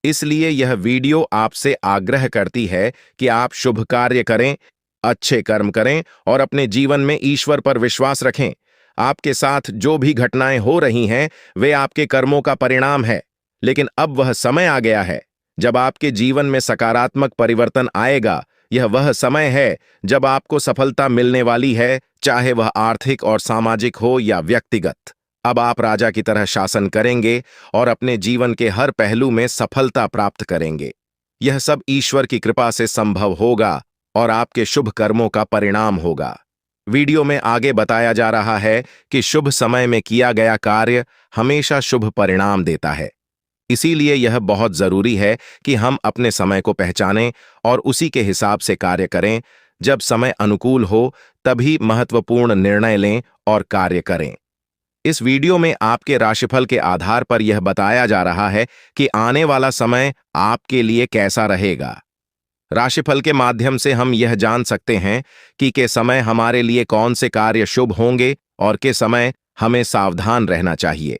इसलिए यह वीडियो आपसे आग्रह करती है कि आप शुभ कार्य करें, अच्छे कर्म करें और अपने जीवन में ईश्वर पर विश्वास रखें। आपके साथ जो भी घटनाएं हो रही हैं, वे आपके कर्मों का परिणाम है, लेकिन अब वह समय आ गया है जब आपके जीवन में सकारात्मक परिवर्तन आएगा। यह वह समय है जब आपको सफलता मिलने वाली है, चाहे वह आर्थिक और सामाजिक हो या व्यक्तिगत। अब आप राजा की तरह शासन करेंगे और अपने जीवन के हर पहलू में सफलता प्राप्त करेंगे। यह सब ईश्वर की कृपा से संभव होगा और आपके शुभ कर्मों का परिणाम होगा। वीडियो में आगे बताया जा रहा है कि शुभ समय में किया गया कार्य हमेशा शुभ परिणाम देता है। इसीलिए यह बहुत जरूरी है कि हम अपने समय को पहचानें और उसी के हिसाब से कार्य करें। जब समय अनुकूल हो तभी महत्वपूर्ण निर्णय लें और कार्य करें। इस वीडियो में आपके राशिफल के आधार पर यह बताया जा रहा है कि आने वाला समय आपके लिए कैसा रहेगा। राशिफल के माध्यम से हम यह जान सकते हैं कि के समय हमारे लिए कौन से कार्य शुभ होंगे और के समय हमें सावधान रहना चाहिए।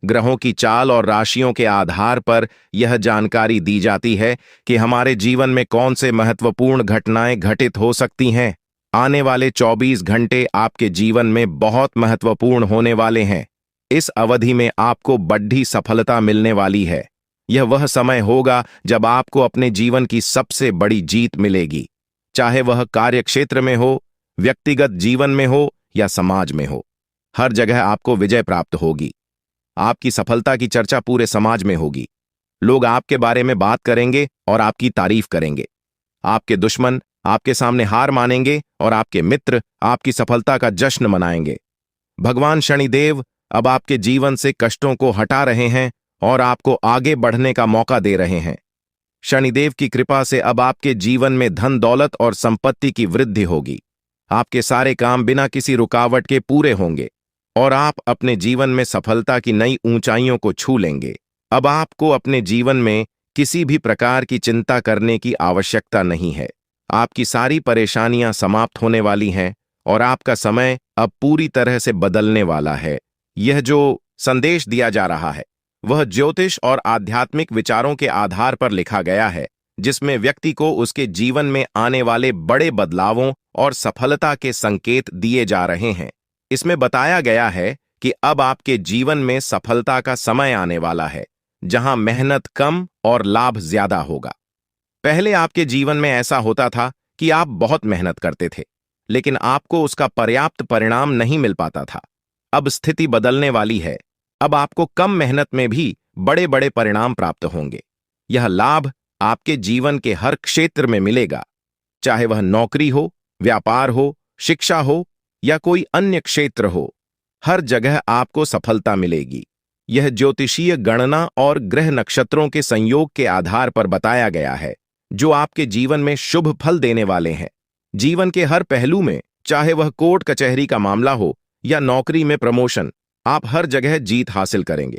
ग्रहों की चाल और राशियों के आधार पर यह जानकारी दी जाती है कि हमारे जीवन में कौन से महत्वपूर्ण घटनाएं घटित हो सकती हैं। आने वाले 24 घंटे आपके जीवन में बहुत महत्वपूर्ण होने वाले हैं। इस अवधि में आपको बड़ी सफलता मिलने वाली है। यह वह समय होगा जब आपको अपने जीवन की सबसे बड़ी जीत मिलेगी, चाहे वह कार्यक्षेत्र में हो, व्यक्तिगत जीवन में हो या समाज में हो। हर जगह आपको विजय प्राप्त होगी। आपकी सफलता की चर्चा पूरे समाज में होगी। लोग आपके बारे में बात करेंगे और आपकी तारीफ करेंगे। आपके दुश्मन आपके सामने हार मानेंगे और आपके मित्र आपकी सफलता का जश्न मनाएंगे। भगवान शनिदेव अब आपके जीवन से कष्टों को हटा रहे हैं और आपको आगे बढ़ने का मौका दे रहे हैं। शनिदेव की कृपा से अब आपके जीवन में धन दौलत और संपत्ति की वृद्धि होगी। आपके सारे काम बिना किसी रुकावट के पूरे होंगे और आप अपने जीवन में सफलता की नई ऊंचाइयों को छू लेंगे। अब आपको अपने जीवन में किसी भी प्रकार की चिंता करने की आवश्यकता नहीं है। आपकी सारी परेशानियां समाप्त होने वाली हैं और आपका समय अब पूरी तरह से बदलने वाला है। यह जो संदेश दिया जा रहा है वह ज्योतिष और आध्यात्मिक विचारों के आधार पर लिखा गया है, जिसमें व्यक्ति को उसके जीवन में आने वाले बड़े बदलावों और सफलता के संकेत दिए जा रहे हैं। इसमें बताया गया है कि अब आपके जीवन में सफलता का समय आने वाला है, जहां मेहनत कम और लाभ ज्यादा होगा। पहले आपके जीवन में ऐसा होता था कि आप बहुत मेहनत करते थे, लेकिन आपको उसका पर्याप्त परिणाम नहीं मिल पाता था। अब स्थिति बदलने वाली है। अब आपको कम मेहनत में भी बड़े बड़े परिणाम प्राप्त होंगे। यह लाभ आपके जीवन के हर क्षेत्र में मिलेगा, चाहे वह नौकरी हो, व्यापार हो, शिक्षा हो या कोई अन्य क्षेत्र हो। हर जगह आपको सफलता मिलेगी। यह ज्योतिषीय गणना और ग्रह नक्षत्रों के संयोग के आधार पर बताया गया है, जो आपके जीवन में शुभ फल देने वाले हैं। जीवन के हर पहलू में, चाहे वह कोर्ट कचहरी का मामला हो या नौकरी में प्रमोशन, आप हर जगह जीत हासिल करेंगे।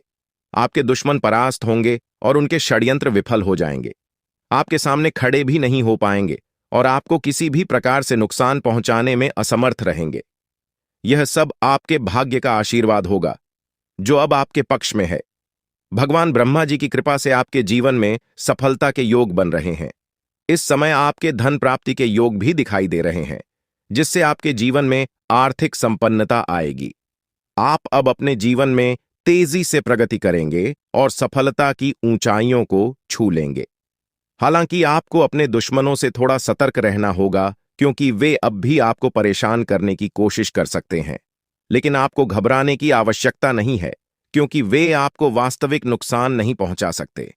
आपके दुश्मन परास्त होंगे और उनके षड्यंत्र विफल हो जाएंगे। आपके सामने खड़े भी नहीं हो पाएंगे और आपको किसी भी प्रकार से नुकसान पहुंचाने में असमर्थ रहेंगे। यह सब आपके भाग्य का आशीर्वाद होगा, जो अब आपके पक्ष में है। भगवान ब्रह्मा जी की कृपा से आपके जीवन में सफलता के योग बन रहे हैं। इस समय आपके धन प्राप्ति के योग भी दिखाई दे रहे हैं, जिससे आपके जीवन में आर्थिक संपन्नता आएगी। आप अब अपने जीवन में तेजी से प्रगति करेंगे और सफलता की ऊंचाइयों को छू लेंगे। हालांकि आपको अपने दुश्मनों से थोड़ा सतर्क रहना होगा, क्योंकि वे अब भी आपको परेशान करने की कोशिश कर सकते हैं। लेकिन आपको घबराने की आवश्यकता नहीं है, क्योंकि वे आपको वास्तविक नुकसान नहीं पहुंचा सकते।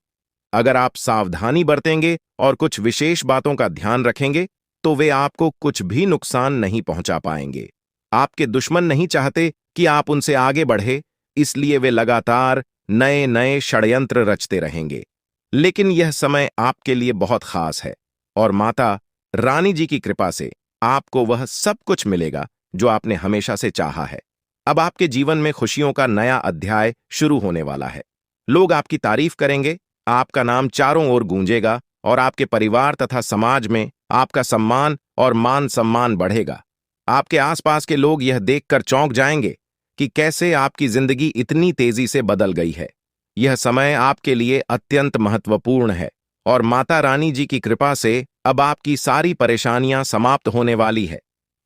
अगर आप सावधानी बरतेंगे और कुछ विशेष बातों का ध्यान रखेंगे, तो वे आपको कुछ भी नुकसान नहीं पहुंचा पाएंगे। आपके दुश्मन नहीं चाहते कि आप उनसे आगे बढ़े, इसलिए वे लगातार नए नए षड्यंत्र रचते रहेंगे। लेकिन यह समय आपके लिए बहुत खास है और माता रानी जी की कृपा से आपको वह सब कुछ मिलेगा जो आपने हमेशा से चाहा है। अब आपके जीवन में खुशियों का नया अध्याय शुरू होने वाला है। लोग आपकी तारीफ करेंगे, आपका नाम चारों ओर गूंजेगा और आपके परिवार तथा समाज में आपका सम्मान और मान सम्मान बढ़ेगा। आपके आसपास के लोग यह देखकर चौंक जाएंगे कि कैसे आपकी जिंदगी इतनी तेजी से बदल गई है। यह समय आपके लिए अत्यंत महत्वपूर्ण है और माता रानी जी की कृपा से अब आपकी सारी परेशानियां समाप्त होने वाली है।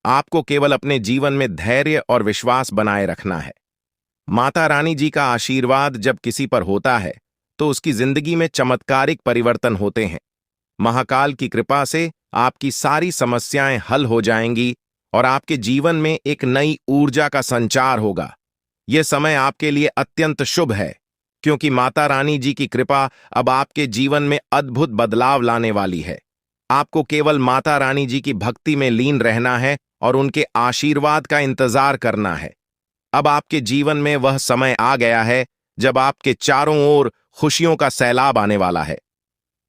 आपको केवल अपने जीवन में धैर्य और विश्वास बनाए रखना है। माता रानी जी का आशीर्वाद जब किसी पर होता है तो उसकी जिंदगी में चमत्कारिक परिवर्तन होते हैं। महाकाल की कृपा से आपकी सारी समस्याएं हल हो जाएंगी और आपके जीवन में एक नई ऊर्जा का संचार होगा। यह समय आपके लिए अत्यंत शुभ है, क्योंकि माता रानी जी की कृपा अब आपके जीवन में अद्भुत बदलाव लाने वाली है। आपको केवल माता रानी जी की भक्ति में लीन रहना है और उनके आशीर्वाद का इंतजार करना है। अब आपके जीवन में वह समय आ गया है जब आपके चारों ओर खुशियों का सैलाब आने वाला है।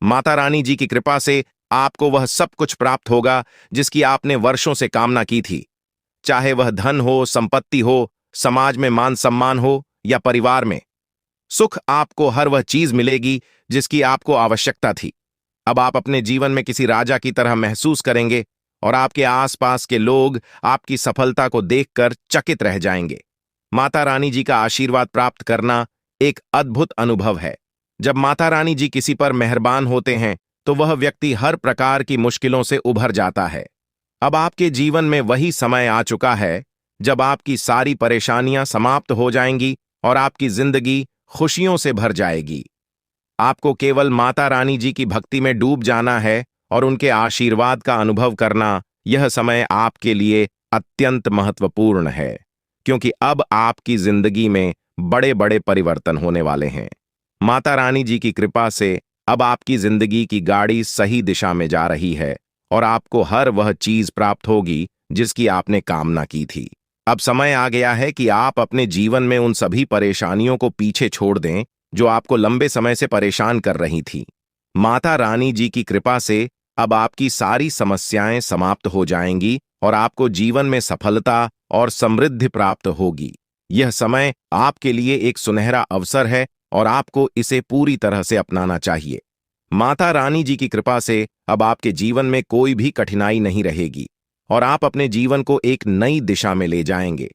माता रानी जी की कृपा से आपको वह सब कुछ प्राप्त होगा जिसकी आपने वर्षों से कामना की थी, चाहे वह धन हो, संपत्ति हो, समाज में मान सम्मान हो या परिवार में। सुख आपको हर वह चीज मिलेगी जिसकी आपको आवश्यकता थी। अब आप अपने जीवन में किसी राजा की तरह महसूस करेंगे और आपके आसपास के लोग आपकी सफलता को देखकर चकित रह जाएंगे। माता रानी जी का आशीर्वाद प्राप्त करना एक अद्भुत अनुभव है। जब माता रानी जी किसी पर मेहरबान होते हैं तो वह व्यक्ति हर प्रकार की मुश्किलों से उभर जाता है। अब आपके जीवन में वही समय आ चुका है जब आपकी सारी परेशानियां समाप्त हो जाएंगी और आपकी जिंदगी खुशियों से भर जाएगी। आपको केवल माता रानी जी की भक्ति में डूब जाना है और उनके आशीर्वाद का अनुभव करना। यह समय आपके लिए अत्यंत महत्वपूर्ण है, क्योंकि अब आपकी जिंदगी में बड़े बड़े परिवर्तन होने वाले हैं। माता रानी जी की कृपा से अब आपकी जिंदगी की गाड़ी सही दिशा में जा रही है और आपको हर वह चीज प्राप्त होगी जिसकी आपने कामना की थी। अब समय आ गया है कि आप अपने जीवन में उन सभी परेशानियों को पीछे छोड़ दें जो आपको लंबे समय से परेशान कर रही थी। माता रानी जी की कृपा से अब आपकी सारी समस्याएं समाप्त हो जाएंगी और आपको जीवन में सफलता और समृद्धि प्राप्त होगी। यह समय आपके लिए एक सुनहरा अवसर है और आपको इसे पूरी तरह से अपनाना चाहिए। माता रानी जी की कृपा से अब आपके जीवन में कोई भी कठिनाई नहीं रहेगी और आप अपने जीवन को एक नई दिशा में ले जाएंगे।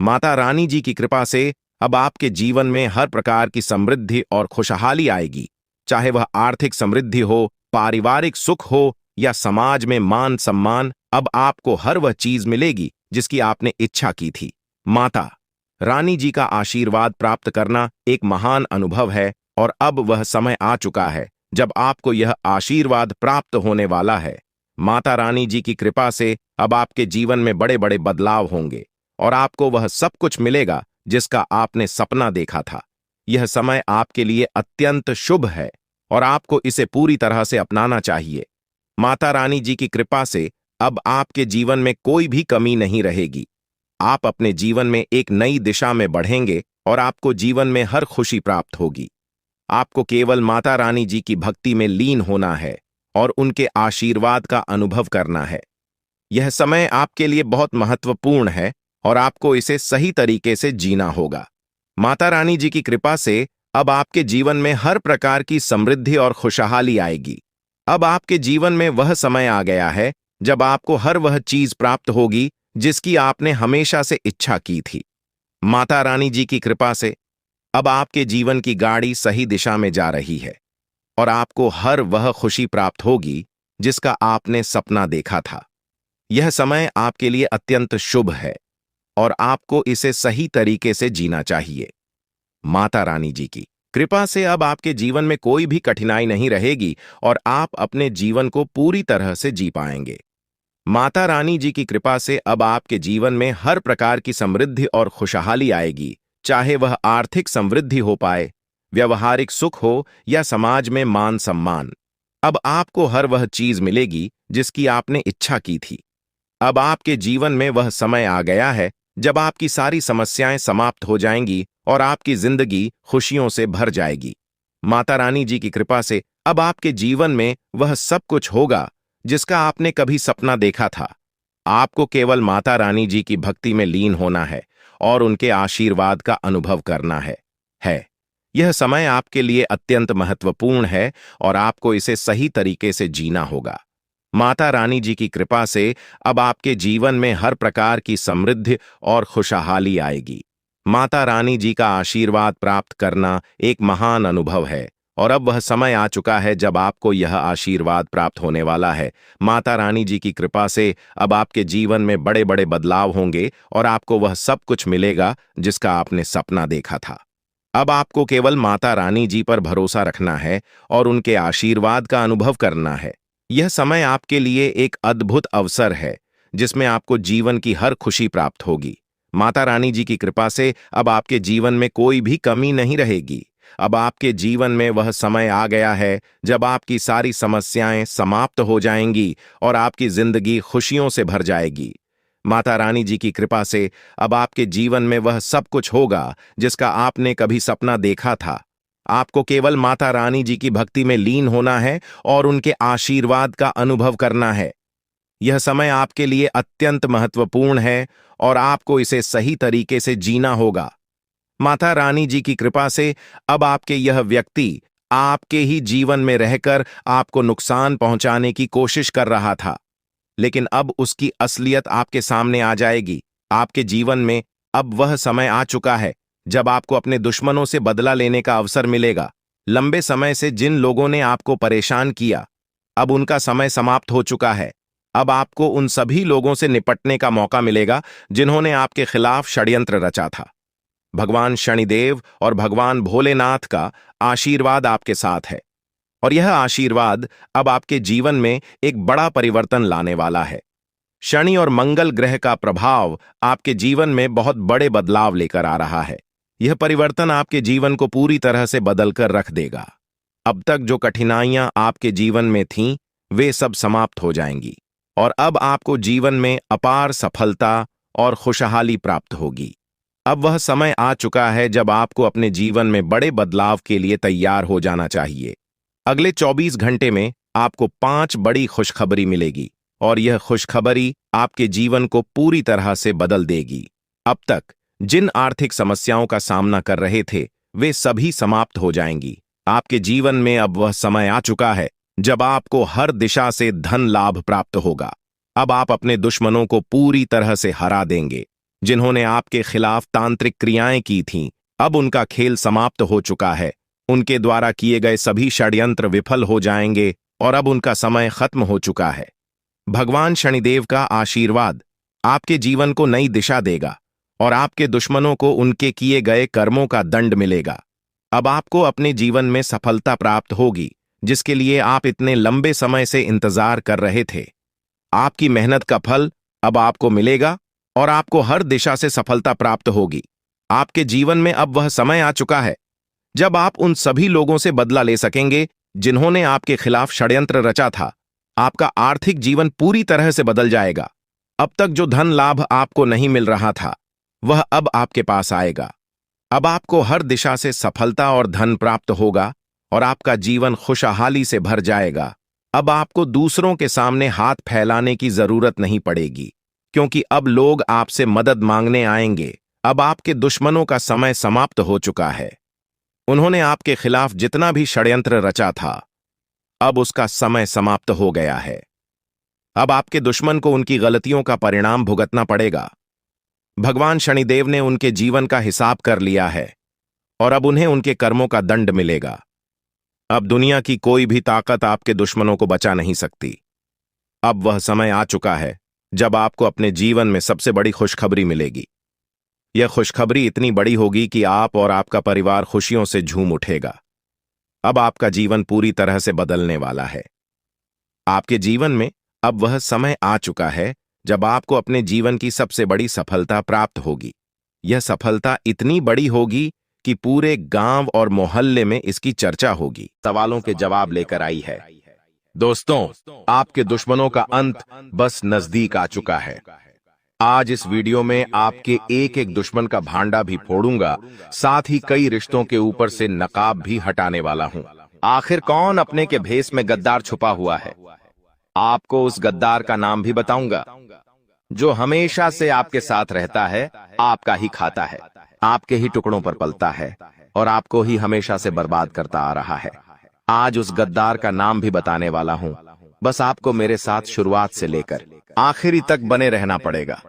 माता रानी जी की कृपा से अब आपके जीवन में हर प्रकार की समृद्धि और खुशहाली आएगी, चाहे वह आर्थिक समृद्धि हो, पारिवारिक सुख हो या समाज में मान सम्मान। अब आपको हर वह चीज मिलेगी जिसकी आपने इच्छा की थी। माता रानी जी का आशीर्वाद प्राप्त करना एक महान अनुभव है और अब वह समय आ चुका है जब आपको यह आशीर्वाद प्राप्त होने वाला है। माता रानी जी की कृपा से अब आपके जीवन में बड़े बड़े बदलाव होंगे और आपको वह सब कुछ मिलेगा जिसका आपने सपना देखा था। यह समय आपके लिए अत्यंत शुभ है और आपको इसे पूरी तरह से अपनाना चाहिए। माता रानी जी की कृपा से अब आपके जीवन में कोई भी कमी नहीं रहेगी। आप अपने जीवन में एक नई दिशा में बढ़ेंगे और आपको जीवन में हर खुशी प्राप्त होगी। आपको केवल माता रानी जी की भक्ति में लीन होना है और उनके आशीर्वाद का अनुभव करना है। यह समय आपके लिए बहुत महत्वपूर्ण है और आपको इसे सही तरीके से जीना होगा। माता रानी जी की कृपा से अब आपके जीवन में हर प्रकार की समृद्धि और खुशहाली आएगी। अब आपके जीवन में वह समय आ गया है जब आपको हर वह चीज प्राप्त होगी जिसकी आपने हमेशा से इच्छा की थी। माता रानी जी की कृपा से अब आपके जीवन की गाड़ी सही दिशा में जा रही है और आपको हर वह खुशी प्राप्त होगी जिसका आपने सपना देखा था। यह समय आपके लिए अत्यंत शुभ है और आपको इसे सही तरीके से जीना चाहिए। माता रानी जी की कृपा से अब आपके जीवन में कोई भी कठिनाई नहीं रहेगी और आप अपने जीवन को पूरी तरह से जी पाएंगे। माता रानी जी की कृपा से अब आपके जीवन में हर प्रकार की समृद्धि और खुशहाली आएगी, चाहे वह आर्थिक समृद्धि हो पाए, व्यवहारिक सुख हो या समाज में मान सम्मान। अब आपको हर वह चीज मिलेगी जिसकी आपने इच्छा की थी। अब आपके जीवन में वह समय आ गया है जब आपकी सारी समस्याएं समाप्त हो जाएंगी और आपकी जिंदगी खुशियों से भर जाएगी। माता रानी जी की कृपा से अब आपके जीवन में वह सब कुछ होगा जिसका आपने कभी सपना देखा था। आपको केवल माता रानी जी की भक्ति में लीन होना है और उनके आशीर्वाद का अनुभव करना है। यह समय आपके लिए अत्यंत महत्वपूर्ण है और आपको इसे सही तरीके से जीना होगा। माता रानी जी की कृपा से अब आपके जीवन में हर प्रकार की समृद्धि और खुशहाली आएगी। माता रानी जी का आशीर्वाद प्राप्त करना एक महान अनुभव है और अब वह समय आ चुका है जब आपको यह आशीर्वाद प्राप्त होने वाला है। माता रानी जी की कृपा से अब आपके जीवन में बड़े बड़े बदलाव होंगे और आपको वह सब कुछ मिलेगा जिसका आपने सपना देखा था। अब आपको केवल माता रानी जी पर भरोसा रखना है और उनके आशीर्वाद का अनुभव करना है। यह समय आपके लिए एक अद्भुत अवसर है जिसमें आपको जीवन की हर खुशी प्राप्त होगी। माता रानी जी की कृपा से अब आपके जीवन में कोई भी कमी नहीं रहेगी। अब आपके जीवन में वह समय आ गया है जब आपकी सारी समस्याएं समाप्त हो जाएंगी और आपकी जिंदगी खुशियों से भर जाएगी। माता रानी जी की कृपा से अब आपके जीवन में वह सब कुछ होगा जिसका आपने कभी सपना देखा था। आपको केवल माता रानी जी की भक्ति में लीन होना है और उनके आशीर्वाद का अनुभव करना है। यह समय आपके लिए अत्यंत महत्वपूर्ण है और आपको इसे सही तरीके से जीना होगा। माता रानी जी की कृपा से अब आपके यह व्यक्ति आपके ही जीवन में रहकर आपको नुकसान पहुंचाने की कोशिश कर रहा था, लेकिन अब उसकी असलियत आपके सामने आ जाएगी। आपके जीवन में अब वह समय आ चुका है जब आपको अपने दुश्मनों से बदला लेने का अवसर मिलेगा। लंबे समय से जिन लोगों ने आपको परेशान किया, अब उनका समय समाप्त हो चुका है। अब आपको उन सभी लोगों से निपटने का मौका मिलेगा जिन्होंने आपके खिलाफ षड्यंत्र रचा था। भगवान शनिदेव और भगवान भोलेनाथ का आशीर्वाद आपके साथ है और यह आशीर्वाद अब आपके जीवन में एक बड़ा परिवर्तन लाने वाला है। शनि और मंगल ग्रह का प्रभाव आपके जीवन में बहुत बड़े बदलाव लेकर आ रहा है। यह परिवर्तन आपके जीवन को पूरी तरह से बदलकर रख देगा। अब तक जो कठिनाइयां आपके जीवन में थीं, वे सब समाप्त हो जाएंगी और अब आपको जीवन में अपार सफलता और खुशहाली प्राप्त होगी। अब वह समय आ चुका है जब आपको अपने जीवन में बड़े बदलाव के लिए तैयार हो जाना चाहिए। अगले 24 घंटे में आपको 5 बड़ी खुशखबरी मिलेगी और यह खुशखबरी आपके जीवन को पूरी तरह से बदल देगी। अब तक जिन आर्थिक समस्याओं का सामना कर रहे थे, वे सभी समाप्त हो जाएंगी। आपके जीवन में अब वह समय आ चुका है जब आपको हर दिशा से धन लाभ प्राप्त होगा। अब आप अपने दुश्मनों को पूरी तरह से हरा देंगे। जिन्होंने आपके खिलाफ तांत्रिक क्रियाएं की थीं, अब उनका खेल समाप्त हो चुका है। उनके द्वारा किए गए सभी षड्यंत्र विफल हो जाएंगे और अब उनका समय खत्म हो चुका है। भगवान शनिदेव का आशीर्वाद आपके जीवन को नई दिशा देगा और आपके दुश्मनों को उनके किए गए कर्मों का दंड मिलेगा। अब आपको अपने जीवन में सफलता प्राप्त होगी, जिसके लिए आप इतने लंबे समय से इंतजार कर रहे थे। आपकी मेहनत का फल अब आपको मिलेगा और आपको हर दिशा से सफलता प्राप्त होगी। आपके जीवन में अब वह समय आ चुका है जब आप उन सभी लोगों से बदला ले सकेंगे जिन्होंने आपके खिलाफ षड्यंत्र रचा था। आपका आर्थिक जीवन पूरी तरह से बदल जाएगा। अब तक जो धन लाभ आपको नहीं मिल रहा था, वह अब आपके पास आएगा। अब आपको हर दिशा से सफलता और धन प्राप्त होगा और आपका जीवन खुशहाली से भर जाएगा। अब आपको दूसरों के सामने हाथ फैलाने की जरूरत नहीं पड़ेगी, क्योंकि अब लोग आपसे मदद मांगने आएंगे। अब आपके दुश्मनों का समय समाप्त हो चुका है। उन्होंने आपके खिलाफ जितना भी षड्यंत्र रचा था, अब उसका समय समाप्त हो गया है। अब आपके दुश्मन को उनकी गलतियों का परिणाम भुगतना पड़ेगा। भगवान शनिदेव ने उनके जीवन का हिसाब कर लिया है और अब उन्हें उनके कर्मों का दंड मिलेगा। अब दुनिया की कोई भी ताकत आपके दुश्मनों को बचा नहीं सकती। अब वह समय आ चुका है जब आपको अपने जीवन में सबसे बड़ी खुशखबरी मिलेगी। यह खुशखबरी इतनी बड़ी होगी कि आप और आपका परिवार खुशियों से झूम उठेगा। अब आपका जीवन पूरी तरह से बदलने वाला है। आपके जीवन में अब वह समय आ चुका है जब आपको अपने जीवन की सबसे बड़ी सफलता प्राप्त होगी। यह सफलता इतनी बड़ी होगी कि पूरे गांव और मोहल्ले में इसकी चर्चा होगी। सवालों के जवाब लेकर आई है। दोस्तों, आपके दुश्मनों का अंत बस नजदीक आ चुका है। आज इस वीडियो में आपके एक एक दुश्मन का भांडा भी फोड़ूंगा, साथ ही कई रिश्तों के ऊपर से नकाब भी हटाने वाला हूं। आखिर कौन अपने के भेष में गद्दार छुपा हुआ है? आपको उस गद्दार का नाम भी बताऊंगा, जो हमेशा से आपके साथ रहता है, आपका ही खाता है, आपके ही टुकड़ों पर पलता है और आपको ही हमेशा से बर्बाद करता आ रहा है। आज उस गद्दार का नाम भी बताने वाला हूं। बस आपको मेरे साथ शुरुआत से लेकर आखिरी तक बने रहना पड़ेगा।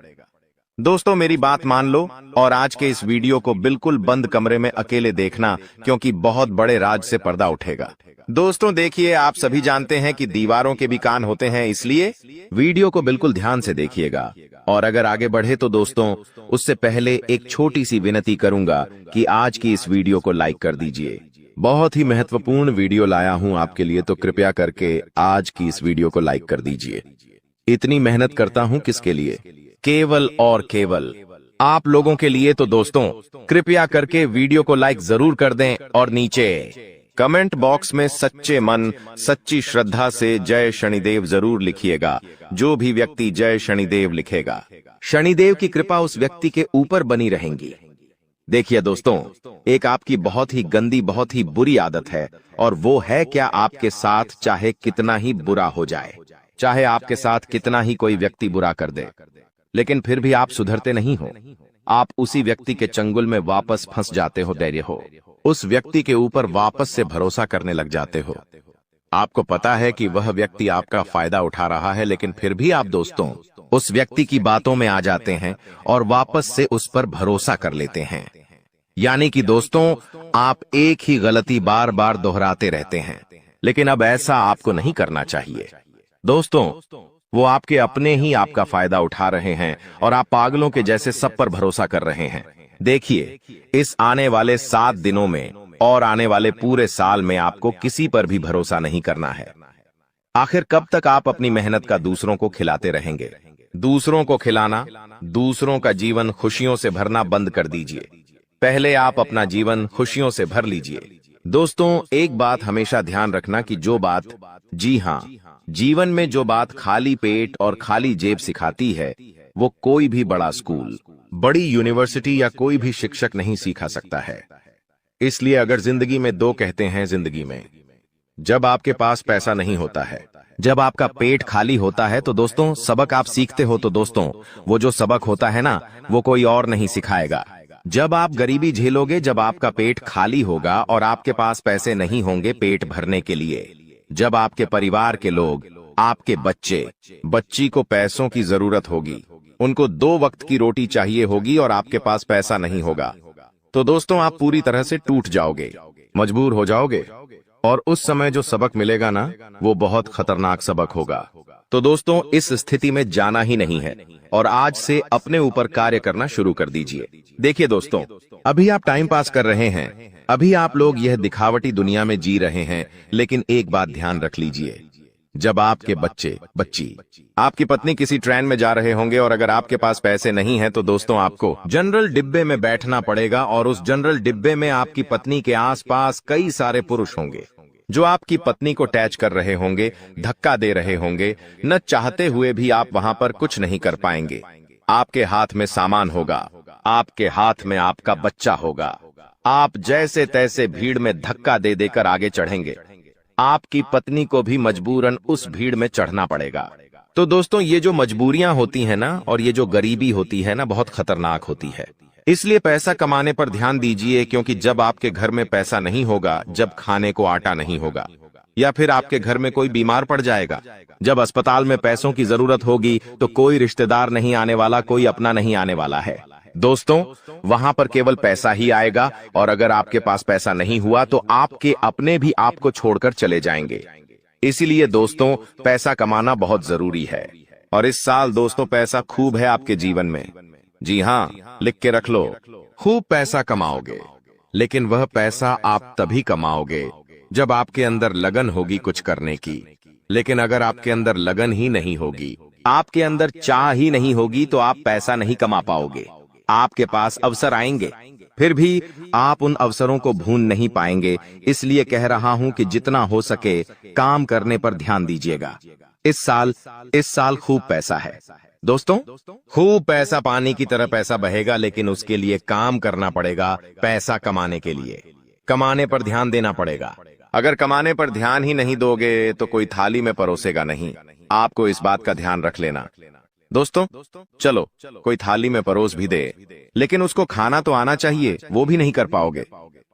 दोस्तों, मेरी बात मान लो और आज के इस वीडियो को बिल्कुल बंद कमरे में अकेले देखना, क्योंकि बहुत बड़े राज से पर्दा उठेगा। दोस्तों देखिए, आप सभी जानते हैं कि दीवारों के भी कान होते हैं, इसलिए वीडियो को बिल्कुल ध्यान से देखिएगा। और अगर आगे बढ़े तो दोस्तों, उससे पहले एक छोटी सी विनती करूंगा कि आज की इस वीडियो को लाइक कर दीजिए। बहुत ही महत्वपूर्ण वीडियो लाया हूं आपके लिए, तो कृपया करके आज की इस वीडियो को लाइक कर दीजिए। इतनी मेहनत करता हूं किसके लिए? केवल और केवल आप लोगों के लिए। तो दोस्तों, कृपया करके वीडियो को लाइक जरूर कर दें और नीचे कमेंट बॉक्स में सच्चे मन, सच्ची श्रद्धा से जय शनिदेव जरूर लिखिएगा। जो भी व्यक्ति जय शनिदेव लिखेगा, शनिदेव की कृपा उस व्यक्ति के ऊपर बनी रहेंगी। देखिए दोस्तों, एक आपकी बहुत ही गंदी, बहुत ही बुरी आदत है, और वो है क्या आपके साथ चाहे कितना ही बुरा हो जाए, चाहे आपके साथ कितना ही कोई व्यक्ति बुरा कर दे, लेकिन फिर भी आप सुधरते नहीं हो। आप उसी व्यक्ति के चंगुल में वापस फंस जाते हो, धैर्य हो, उस व्यक्ति के ऊपर वापस से भरोसा करने लग जाते हो। आपको पता है कि वह व्यक्ति आपका फायदा उठा रहा है, लेकिन फिर भी आप दोस्तों उस व्यक्ति की बातों में आ जाते हैं और वापस से उस पर भरोसा कर लेते हैं। यानी कि दोस्तों, आप एक ही गलती बार बार दोहराते रहते हैं, लेकिन अब ऐसा आपको नहीं करना चाहिए। दोस्तों, वो आपके अपने ही आपका फायदा उठा रहे हैं और आप पागलों के जैसे सब पर भरोसा कर रहे हैं। देखिए, इस आने वाले 7 दिनों में और आने वाले पूरे साल में आपको किसी पर भी भरोसा नहीं करना है। आखिर कब तक आप अपनी मेहनत का दूसरों को खिलाते रहेंगे? दूसरों को खिलाना, दूसरों का जीवन खुशियों से भरना बंद कर दीजिए। पहले आप अपना जीवन खुशियों से भर लीजिए। दोस्तों, एक बात हमेशा ध्यान रखना कि जो बात, जी हाँ, जीवन में जो बात खाली पेट और खाली जेब सिखाती है, वो कोई भी बड़ा स्कूल, बड़ी यूनिवर्सिटी या कोई भी शिक्षक नहीं सिखा सकता है। इसलिए अगर जिंदगी में दो कहते हैं, जिंदगी में जब आपके पास पैसा नहीं होता है, जब आपका पेट खाली होता है, तो दोस्तों सबक आप सीखते हो, तो दोस्तों वो जो सबक होता है ना, वो कोई और नहीं सिखाएगा। जब आप गरीबी झेलोगे, जब आपका पेट खाली होगा और आपके पास पैसे नहीं होंगे पेट भरने के लिए, जब आपके परिवार के लोग, आपके बच्ची को पैसों की जरूरत होगी, उनको 2 वक्त की रोटी चाहिए होगी और आपके पास पैसा नहीं होगा, तो दोस्तों आप पूरी तरह से टूट जाओगे, मजबूर हो जाओगे, और उस समय जो सबक मिलेगा ना, वो बहुत खतरनाक सबक होगा। तो दोस्तों, इस स्थिति में जाना ही नहीं है और आज से अपने ऊपर कार्य करना शुरू कर दीजिए। देखिए दोस्तों, अभी आप टाइम पास कर रहे हैं, अभी आप लोग यह दिखावटी दुनिया में जी रहे हैं, लेकिन एक बात ध्यान रख लीजिए, जब आपके बच्ची, आपकी पत्नी किसी ट्रेन में जा रहे होंगे और अगर आपके पास पैसे नहीं हैं, तो दोस्तों आपको जनरल डिब्बे में बैठना पड़ेगा और उस जनरल डिब्बे में आपकी पत्नी के आसपास कई सारे पुरुष होंगे जो आपकी पत्नी को टैच कर रहे होंगे, धक्का दे रहे होंगे। न चाहते हुए भी आप वहां पर कुछ नहीं कर पाएंगे। आपके हाथ में सामान होगा, आपके हाथ में आपका बच्चा होगा, आप जैसे तैसे भीड़ में धक्का दे देकर आगे चढ़ेंगे। आपकी पत्नी को भी मजबूरन उस भीड़ में चढ़ना पड़ेगा। तो दोस्तों, ये जो मजबूरियां होती है ना, और ये जो गरीबी होती है ना, बहुत खतरनाक होती है। इसलिए पैसा कमाने पर ध्यान दीजिए, क्योंकि जब आपके घर में पैसा नहीं होगा, जब खाने को आटा नहीं होगा, या फिर आपके घर में कोई बीमार पड़ जाएगा, जब अस्पताल में पैसों की जरूरत होगी, तो कोई रिश्तेदार नहीं आने वाला, कोई अपना नहीं आने वाला है। दोस्तों, वहां पर केवल पैसा ही आएगा, और अगर आपके पास पैसा नहीं हुआ तो आपके अपने भी आपको छोड़कर चले जाएंगे। इसीलिए दोस्तों, पैसा कमाना बहुत जरूरी है, और इस साल दोस्तों पैसा खूब है आपके जीवन में। जी हाँ, लिख के रख लो, खूब पैसा कमाओगे, लेकिन वह पैसा आप तभी कमाओगे जब आपके अंदर लगन होगी कुछ करने की। लेकिन अगर आपके अंदर लगन ही नहीं होगी, आपके अंदर चाह ही नहीं होगी, तो आप पैसा नहीं कमा पाओगे। आपके पास अवसर आएंगे, फिर भी आप उन अवसरों को भून नहीं पाएंगे। इसलिए कह रहा हूं कि जितना हो सके काम करने पर ध्यान दीजिएगा। इस साल खूब पैसा है दोस्तों, खूब पैसा पानी की तरह पैसा बहेगा, लेकिन उसके लिए काम करना पड़ेगा। पैसा कमाने के लिए कमाने पर ध्यान देना पड़ेगा। अगर कमाने पर ध्यान ही नहीं दोगे तो कोई थाली में परोसेगा नहीं। आपको इस बात का ध्यान रख लेना। दोस्तों, चलो कोई थाली में परोस भी दे, लेकिन उसको खाना तो आना चाहिए, वो भी नहीं कर पाओगे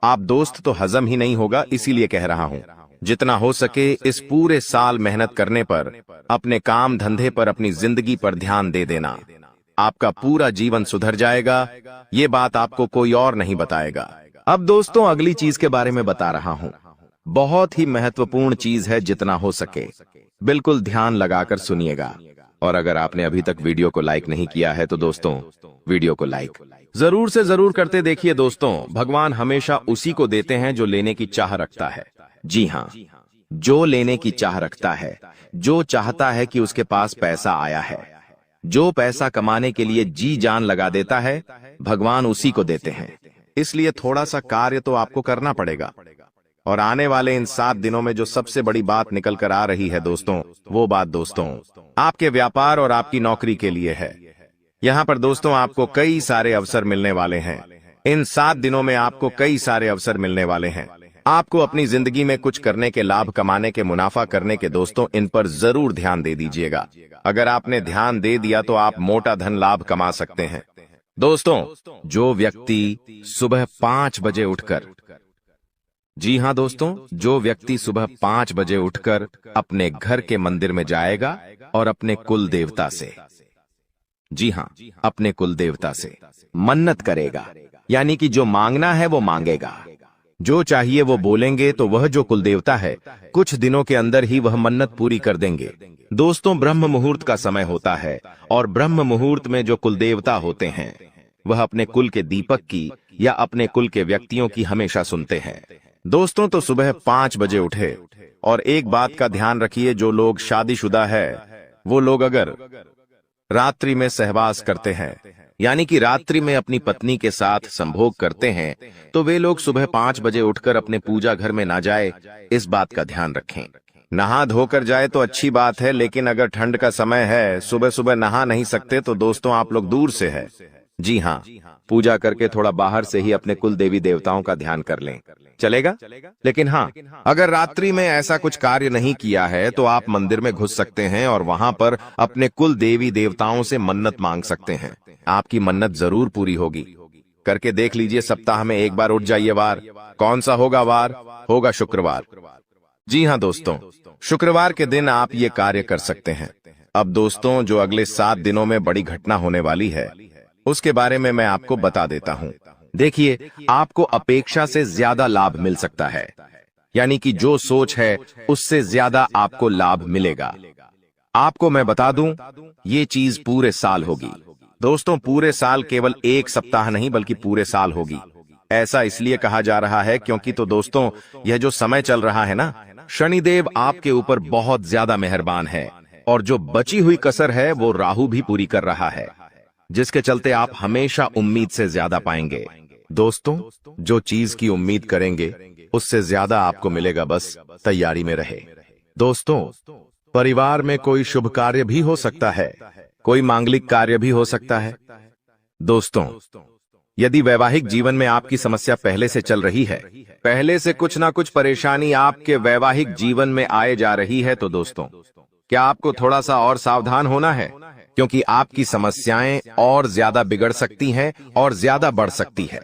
आप दोस्त, तो हजम ही नहीं होगा। इसीलिए कह रहा हूं, जितना हो सके इस पूरे साल मेहनत करने पर, अपने काम धंधे पर, अपनी जिंदगी पर ध्यान दे देना। आपका पूरा जीवन सुधर जाएगा। ये बात आपको कोई और नहीं बताएगा। अब दोस्तों, अगली चीज के बारे में बता रहा हूं। बहुत ही महत्वपूर्ण चीज है, जितना हो सके बिल्कुल ध्यान लगाकर सुनिएगा। और अगर आपने अभी तक वीडियो को लाइक नहीं किया है, तो दोस्तों वीडियो को लाइक जरूर से जरूर करते देखिए। दोस्तों, भगवान हमेशा उसी को देते हैं जो लेने की चाह रखता है। जी हाँ, जो लेने की चाह रखता है, जो चाहता है कि उसके पास पैसा आया है, जो पैसा कमाने के लिए जी जान लगा देता है, भगवान उसी को देते हैं। इसलिए थोड़ा सा कार्य तो आपको करना पड़ेगा। और आने वाले इन 7 दिनों में जो सबसे बड़ी बात निकल कर आ रही है दोस्तों, वो बात दोस्तों आपके व्यापार और आपकी नौकरी के लिए है। यहाँ पर दोस्तों आपको कई सारे अवसर मिलने वाले हैं। इन 7 दिनों में आपको कई सारे अवसर मिलने वाले हैं। आपको अपनी जिंदगी में कुछ करने के, लाभ कमाने के, मुनाफा करने के। दोस्तों, इन पर जरूर ध्यान दे दीजिएगा। अगर आपने ध्यान दे दिया तो आप मोटा धन लाभ कमा सकते हैं। दोस्तों, जो व्यक्ति सुबह 5 बजे उठकर, जी हां दोस्तों, जो व्यक्ति सुबह 5 बजे उठकर अपने घर के मंदिर में जाएगा और अपने कुल देवता से, जी हां, अपने कुल देवता से मन्नत करेगा, यानी कि जो मांगना है वो मांगेगा, जो चाहिए वो बोलेंगे, तो वह जो कुल देवता है कुछ दिनों के अंदर ही वह मन्नत पूरी कर देंगे। दोस्तों, ब्रह्म मुहूर्त का समय होता है और ब्रह्म मुहूर्त में जो कुल देवता होते हैं वह अपने कुल के दीपक की या अपने कुल के व्यक्तियों की हमेशा सुनते हैं। दोस्तों, तो सुबह 5 बजे उठे और एक बात का ध्यान रखिए, जो लोग शादीशुदा है वो लोग अगर रात्रि में सहवास करते हैं, यानी कि रात्रि में अपनी पत्नी के साथ संभोग करते हैं, तो वे लोग सुबह 5 बजे उठकर अपने पूजा घर में ना जाए, इस बात का ध्यान रखें। नहा धोकर जाए तो अच्छी बात है, लेकिन अगर ठंड का समय है, सुबह सुबह नहा नहीं सकते, तो दोस्तों आप लोग दूर से है, जी हाँ, पूजा करके थोड़ा बाहर से ही अपने कुल देवी देवताओं का ध्यान कर लें, चलेगा। लेकिन हाँ, अगर रात्रि में ऐसा कुछ कार्य नहीं किया है तो आप मंदिर में घुस सकते हैं और वहां पर अपने कुल देवी देवताओं से मन्नत मांग सकते हैं। आपकी मन्नत जरूर पूरी होगी। करके देख लीजिए, सप्ताह में एक बार उठ जाइए। वार कौन सा होगा? वार होगा शुक्रवार। जी हाँ दोस्तों, शुक्रवार के दिन आप ये कार्य कर सकते हैं। अब दोस्तों, जो अगले 7 दिनों में बड़ी घटना होने वाली है उसके बारे में मैं आपको बता देता हूं। देखिए, आपको अपेक्षा से ज्यादा लाभ मिल सकता है, यानी कि जो सोच है उससे ज्यादा आपको लाभ मिलेगा। आपको मैं बता दूं, ये चीज पूरे साल होगी। दोस्तों, पूरे साल, केवल एक सप्ताह नहीं बल्कि पूरे साल होगी। ऐसा इसलिए कहा जा रहा है क्योंकि तो दोस्तों, यह जो समय चल रहा है ना, शनिदेव आपके ऊपर बहुत ज्यादा मेहरबान है और जो बची हुई कसर है वो राहु भी पूरी कर रहा है, जिसके चलते आप हमेशा उम्मीद से ज्यादा पाएंगे। दोस्तों, जो चीज की उम्मीद करेंगे उससे ज्यादा आपको मिलेगा, बस तैयारी में रहे। दोस्तों, परिवार में कोई शुभ कार्य भी हो सकता है, कोई मांगलिक कार्य भी हो सकता है। दोस्तों, यदि वैवाहिक जीवन में आपकी समस्या पहले से चल रही है, पहले से कुछ ना कुछ परेशानी आपके वैवाहिक जीवन में आए जा रही है, तो दोस्तों क्या आपको थोड़ा सा और सावधान होना है, क्योंकि आपकी समस्याएं और ज्यादा बिगड़ सकती हैं और ज्यादा बढ़ सकती है।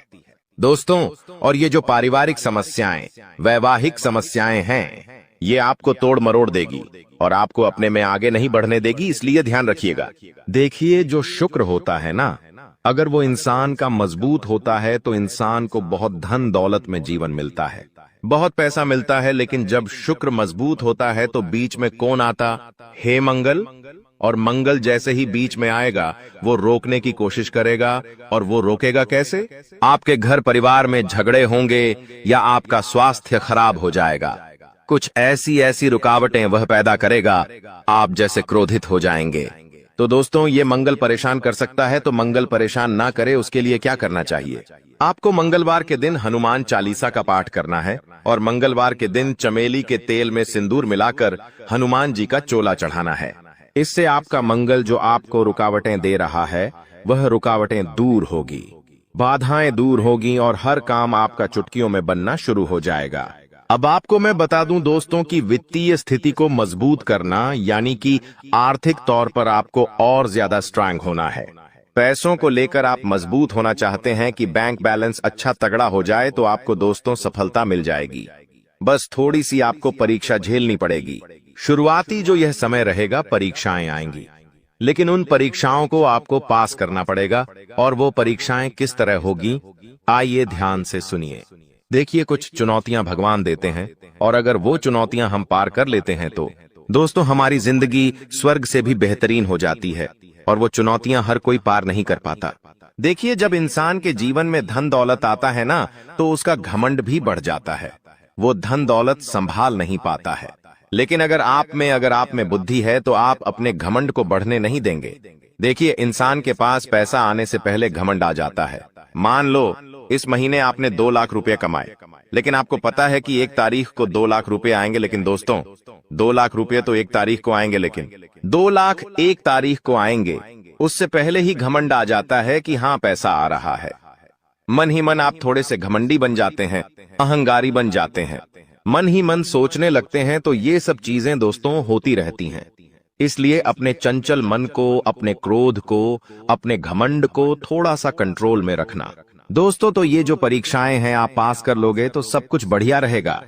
दोस्तों, और ये जो पारिवारिक समस्याएं, वैवाहिक समस्याएं हैं, ये आपको तोड़ मरोड़ देगी और आपको अपने में आगे नहीं बढ़ने देगी, इसलिए ध्यान रखिएगा। देखिए, जो शुक्र होता है ना, अगर वो इंसान का मजबूत होता है तो इंसान को बहुत धन दौलत में जीवन मिलता है, बहुत पैसा मिलता है। लेकिन जब शुक्र मजबूत होता है तो बीच में कौन आता? हे मंगल। और मंगल जैसे ही बीच में आएगा वो रोकने की कोशिश करेगा। और वो रोकेगा कैसे? आपके घर परिवार में झगड़े होंगे या आपका स्वास्थ्य खराब हो जाएगा। कुछ ऐसी ऐसी रुकावटें वह पैदा करेगा, आप जैसे क्रोधित हो जाएंगे। तो दोस्तों, ये मंगल परेशान कर सकता है, तो मंगल परेशान ना करे उसके लिए क्या करना चाहिए? आपको मंगलवार के दिन हनुमान चालीसा का पाठ करना है और मंगलवार के दिन चमेली के तेल में सिंदूर मिलाकर हनुमान जी का चोला चढ़ाना है। इससे आपका मंगल, जो आपको रुकावटें दे रहा है, वह रुकावटें दूर होगी, बाधाएं दूर होगी और हर काम आपका चुटकियों में बनना शुरू हो जाएगा। अब आपको मैं बता दूं दोस्तों कि वित्तीय स्थिति को मजबूत करना, यानी कि आर्थिक तौर पर आपको और ज्यादा स्ट्रांग होना है। पैसों को लेकर आप मजबूत होना चाहते हैं कि बैंक बैलेंस अच्छा तगड़ा हो जाए, तो आपको दोस्तों सफलता मिल जाएगी। बस थोड़ी सी आपको परीक्षा झेलनी पड़ेगी। शुरुआती जो यह समय रहेगा, परीक्षाएं आएंगी, लेकिन उन परीक्षाओं को आपको पास करना पड़ेगा। और वो परीक्षाएं किस तरह होगी, आइए ध्यान से सुनिए। देखिए, कुछ चुनौतियां भगवान देते हैं और अगर वो चुनौतियां हम पार कर लेते हैं तो दोस्तों हमारी जिंदगी स्वर्ग से भी बेहतरीन हो जाती है। और वो चुनौतियां हर कोई पार नहीं कर पाता। देखिए, जब इंसान के जीवन में धन दौलत आता है ना, तो उसका घमंड भी बढ़ जाता है, वो धन दौलत संभाल नहीं पाता है। लेकिन अगर आप में बुद्धि है तो आप अपने घमंड को बढ़ने नहीं देंगे। देखिए, इंसान के पास पैसा आने से पहले घमंड आ जाता है। मान लो इस महीने आपने 2 लाख रुपए कमाए, लेकिन आपको पता है कि 1 तारीख को 2 लाख रुपए आएंगे। लेकिन दोस्तों, 2 लाख रुपए तो 1 तारीख को आएंगे, लेकिन 2 लाख 1 तारीख को आएंगे, उससे पहले ही घमंड आ जाता है कि हाँ पैसा आ रहा है। मन ही मन आप थोड़े से घमंडी बन जाते हैं, अहंकारी बन जाते हैं, मन ही मन सोचने लगते हैं। तो ये सब चीजें दोस्तों होती रहती हैं। इसलिए अपने चंचल मन को, अपने क्रोध को, अपने घमंड को थोड़ा सा कंट्रोल में रखना। दोस्तों तो ये जो परीक्षाएं हैं आप पास कर लोगे तो सब कुछ बढ़िया रहेगा।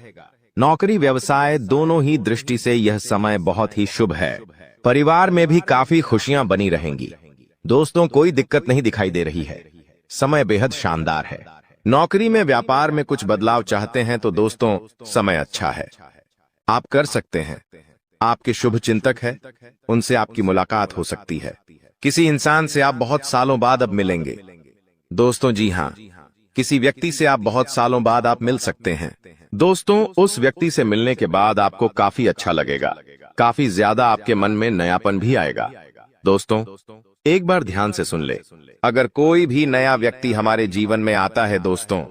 नौकरी व्यवसाय दोनों ही दृष्टि से यह समय बहुत ही शुभ है। परिवार में भी काफी खुशियां बनी रहेंगी। दोस्तों कोई दिक्कत नहीं दिखाई दे रही है, समय बेहद शानदार है। नौकरी में, व्यापार में कुछ बदलाव चाहते हैं तो दोस्तों समय अच्छा है, आप कर सकते हैं। आपके शुभ चिंतक है, उनसे आपकी मुलाकात हो सकती है। किसी इंसान से आप बहुत सालों बाद अब मिलेंगे। दोस्तों जी हाँ, किसी व्यक्ति से आप बहुत सालों बाद आप मिल सकते हैं। दोस्तों उस व्यक्ति से मिलने के बाद आपको काफी अच्छा लगेगा, काफी ज्यादा आपके मन में नयापन भी आएगा। दोस्तों एक बार ध्यान से सुन ले, अगर कोई भी नया व्यक्ति हमारे जीवन में आता है, दोस्तों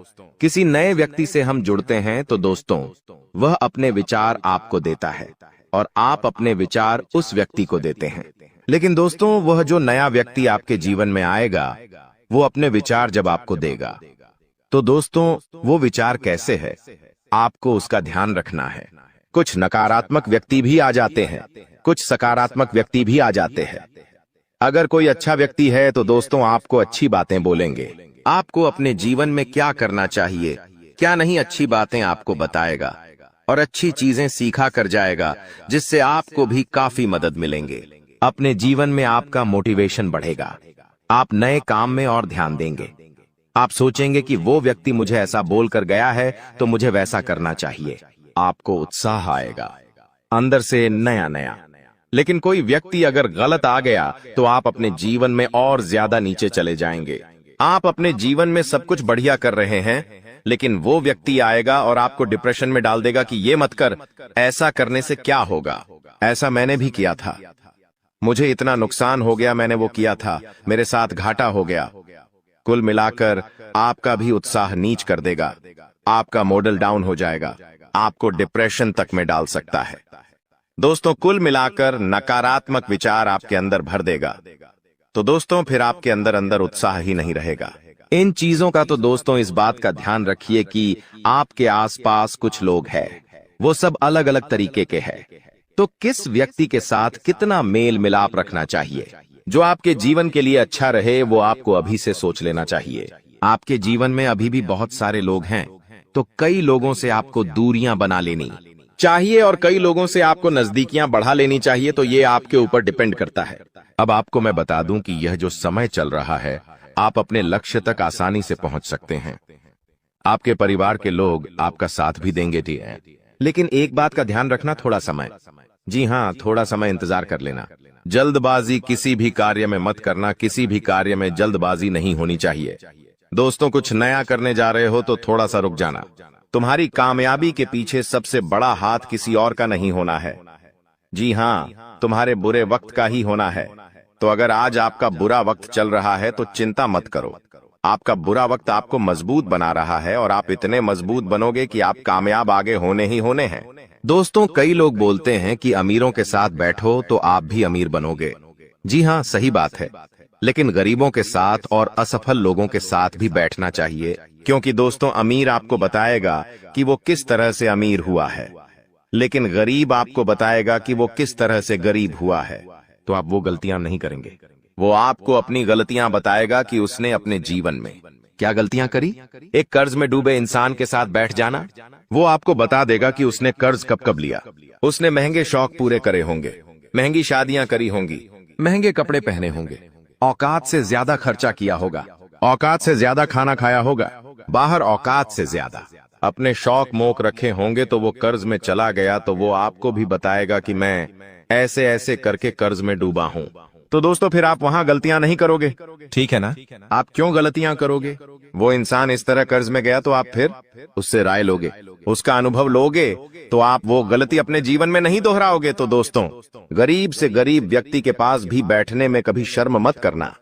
किसी नए व्यक्ति से हम जुड़ते हैं तो दोस्तों वह अपने विचार आपको देता है और आप अपने विचार उस व्यक्ति को देते हैं। लेकिन दोस्तों वह जो नया व्यक्ति आपके जीवन में आएगा वो अपने विचार जब आपको देगा तो दोस्तों वो विचार कैसे है आपको उसका ध्यान रखना है। कुछ नकारात्मक व्यक्ति भी आ जाते हैं, कुछ सकारात्मक व्यक्ति भी आ जाते हैं। अगर कोई अच्छा व्यक्ति है तो दोस्तों आपको अच्छी बातें बोलेंगे, आपको अपने जीवन में क्या करना चाहिए, क्या नहीं, अच्छी बातें आपको बताएगा और अच्छी चीजें सीखा कर जाएगा, जिससे आपको भी काफी मदद मिलेंगे। अपने जीवन में आपका मोटिवेशन बढ़ेगा, आप नए काम में और ध्यान देंगे। आप सोचेंगे कि वो व्यक्ति मुझे ऐसा बोलकर गया है तो मुझे वैसा करना चाहिए। आपको उत्साह आएगा अंदर से नया नया। लेकिन कोई व्यक्ति अगर गलत आ गया तो आप अपने जीवन में और ज्यादा नीचे चले जाएंगे। आप अपने जीवन में सब कुछ बढ़िया कर रहे हैं, लेकिन वो व्यक्ति आएगा और आपको डिप्रेशन में डाल देगा कि ये मत कर, ऐसा करने से क्या होगा। ऐसा मैंने भी किया था, मुझे इतना नुकसान हो गया, मैंने वो किया था, मेरे साथ घाटा हो गया। कुल मिलाकर आपका भी उत्साह नीच कर देगा, आपका मॉडल डाउन हो जाएगा, आपको डिप्रेशन तक में डाल सकता है। दोस्तों कुल मिलाकर नकारात्मक विचार आपके अंदर भर देगा तो दोस्तों फिर आपके अंदर अंदर उत्साह ही नहीं रहेगा। इन चीजों का तो दोस्तों इस बात का ध्यान रखिए कि आपके आसपास कुछ लोग हैं, वो सब अलग अलग तरीके के हैं। तो किस व्यक्ति के साथ कितना मेल मिलाप रखना चाहिए जो आपके जीवन के लिए अच्छा रहे, वो आपको अभी से सोच लेना चाहिए। आपके जीवन में अभी भी बहुत सारे लोग हैं तो कई लोगों से आपको दूरियां बना लेनी चाहिए और कई लोगों से आपको नजदीकियां बढ़ा लेनी चाहिए। तो ये आपके ऊपर डिपेंड करता है। अब आपको मैं बता दूं कि यह जो समय चल रहा है आप अपने लक्ष्य तक आसानी से पहुंच सकते हैं। आपके परिवार के लोग आपका साथ भी देंगे, लेकिन एक बात का ध्यान रखना, थोड़ा समय, जी हाँ थोड़ा समय इंतजार कर लेना। जल्दबाजी किसी भी कार्य में मत करना, किसी भी कार्य में जल्दबाजी नहीं होनी चाहिए। दोस्तों कुछ नया करने जा रहे हो तो थोड़ा सा रुक जाना। तुम्हारी कामयाबी के पीछे सबसे बड़ा हाथ किसी और का नहीं होना है, जी हाँ तुम्हारे बुरे वक्त का ही होना है। तो अगर आज आपका बुरा वक्त चल रहा है तो चिंता मत करो, आपका बुरा वक्त आपको मजबूत बना रहा है और आप इतने मजबूत बनोगे कि आप कामयाब आगे होने ही होने हैं। दोस्तों कई लोग बोलते हैं कि अमीरों के साथ बैठो तो आप भी अमीर बनोगे। जी हाँ सही बात है, लेकिन गरीबों के साथ और असफल लोगों के साथ भी बैठना चाहिए, क्योंकि दोस्तों अमीर आपको बताएगा कि वो किस तरह से अमीर हुआ है, लेकिन गरीब आपको बताएगा कि वो किस तरह से गरीब हुआ है। तो आप वो गलतियां नहीं करेंगे। वो आपको अपनी गलतियां बताएगा कि उसने अपने जीवन में क्या गलतियां करी। एक कर्ज में डूबे इंसान के साथ बैठ जाना, वो आपको बता देगा कि उसने कर्ज कब कब लिया, उसने महंगे शौक पूरे करे होंगे, महंगी शादियां करी होंगी, महंगे कपड़े पहने होंगे, औकात से ज्यादा खर्चा किया होगा, औकात से ज्यादा खाना खाया होगा, बाहर औकात से ज्यादा अपने शौक मोक रखे होंगे। तो वो कर्ज में चला गया तो वो आपको भी बताएगा कि मैं ऐसे ऐसे करके कर्ज में डूबा हूं। तो दोस्तों फिर आप वहां गलतियां नहीं करोगे, ठीक है ना। आप क्यों गलतियां करोगे? वो इंसान इस तरह कर्ज में गया तो आप फिर उससे राय लोगे, उसका अनुभव लोगे, तो आप वो गलती अपने जीवन में नहीं दोहराओगे। तो दोस्तों गरीब से गरीब व्यक्ति के पास भी बैठने में कभी शर्म मत करना।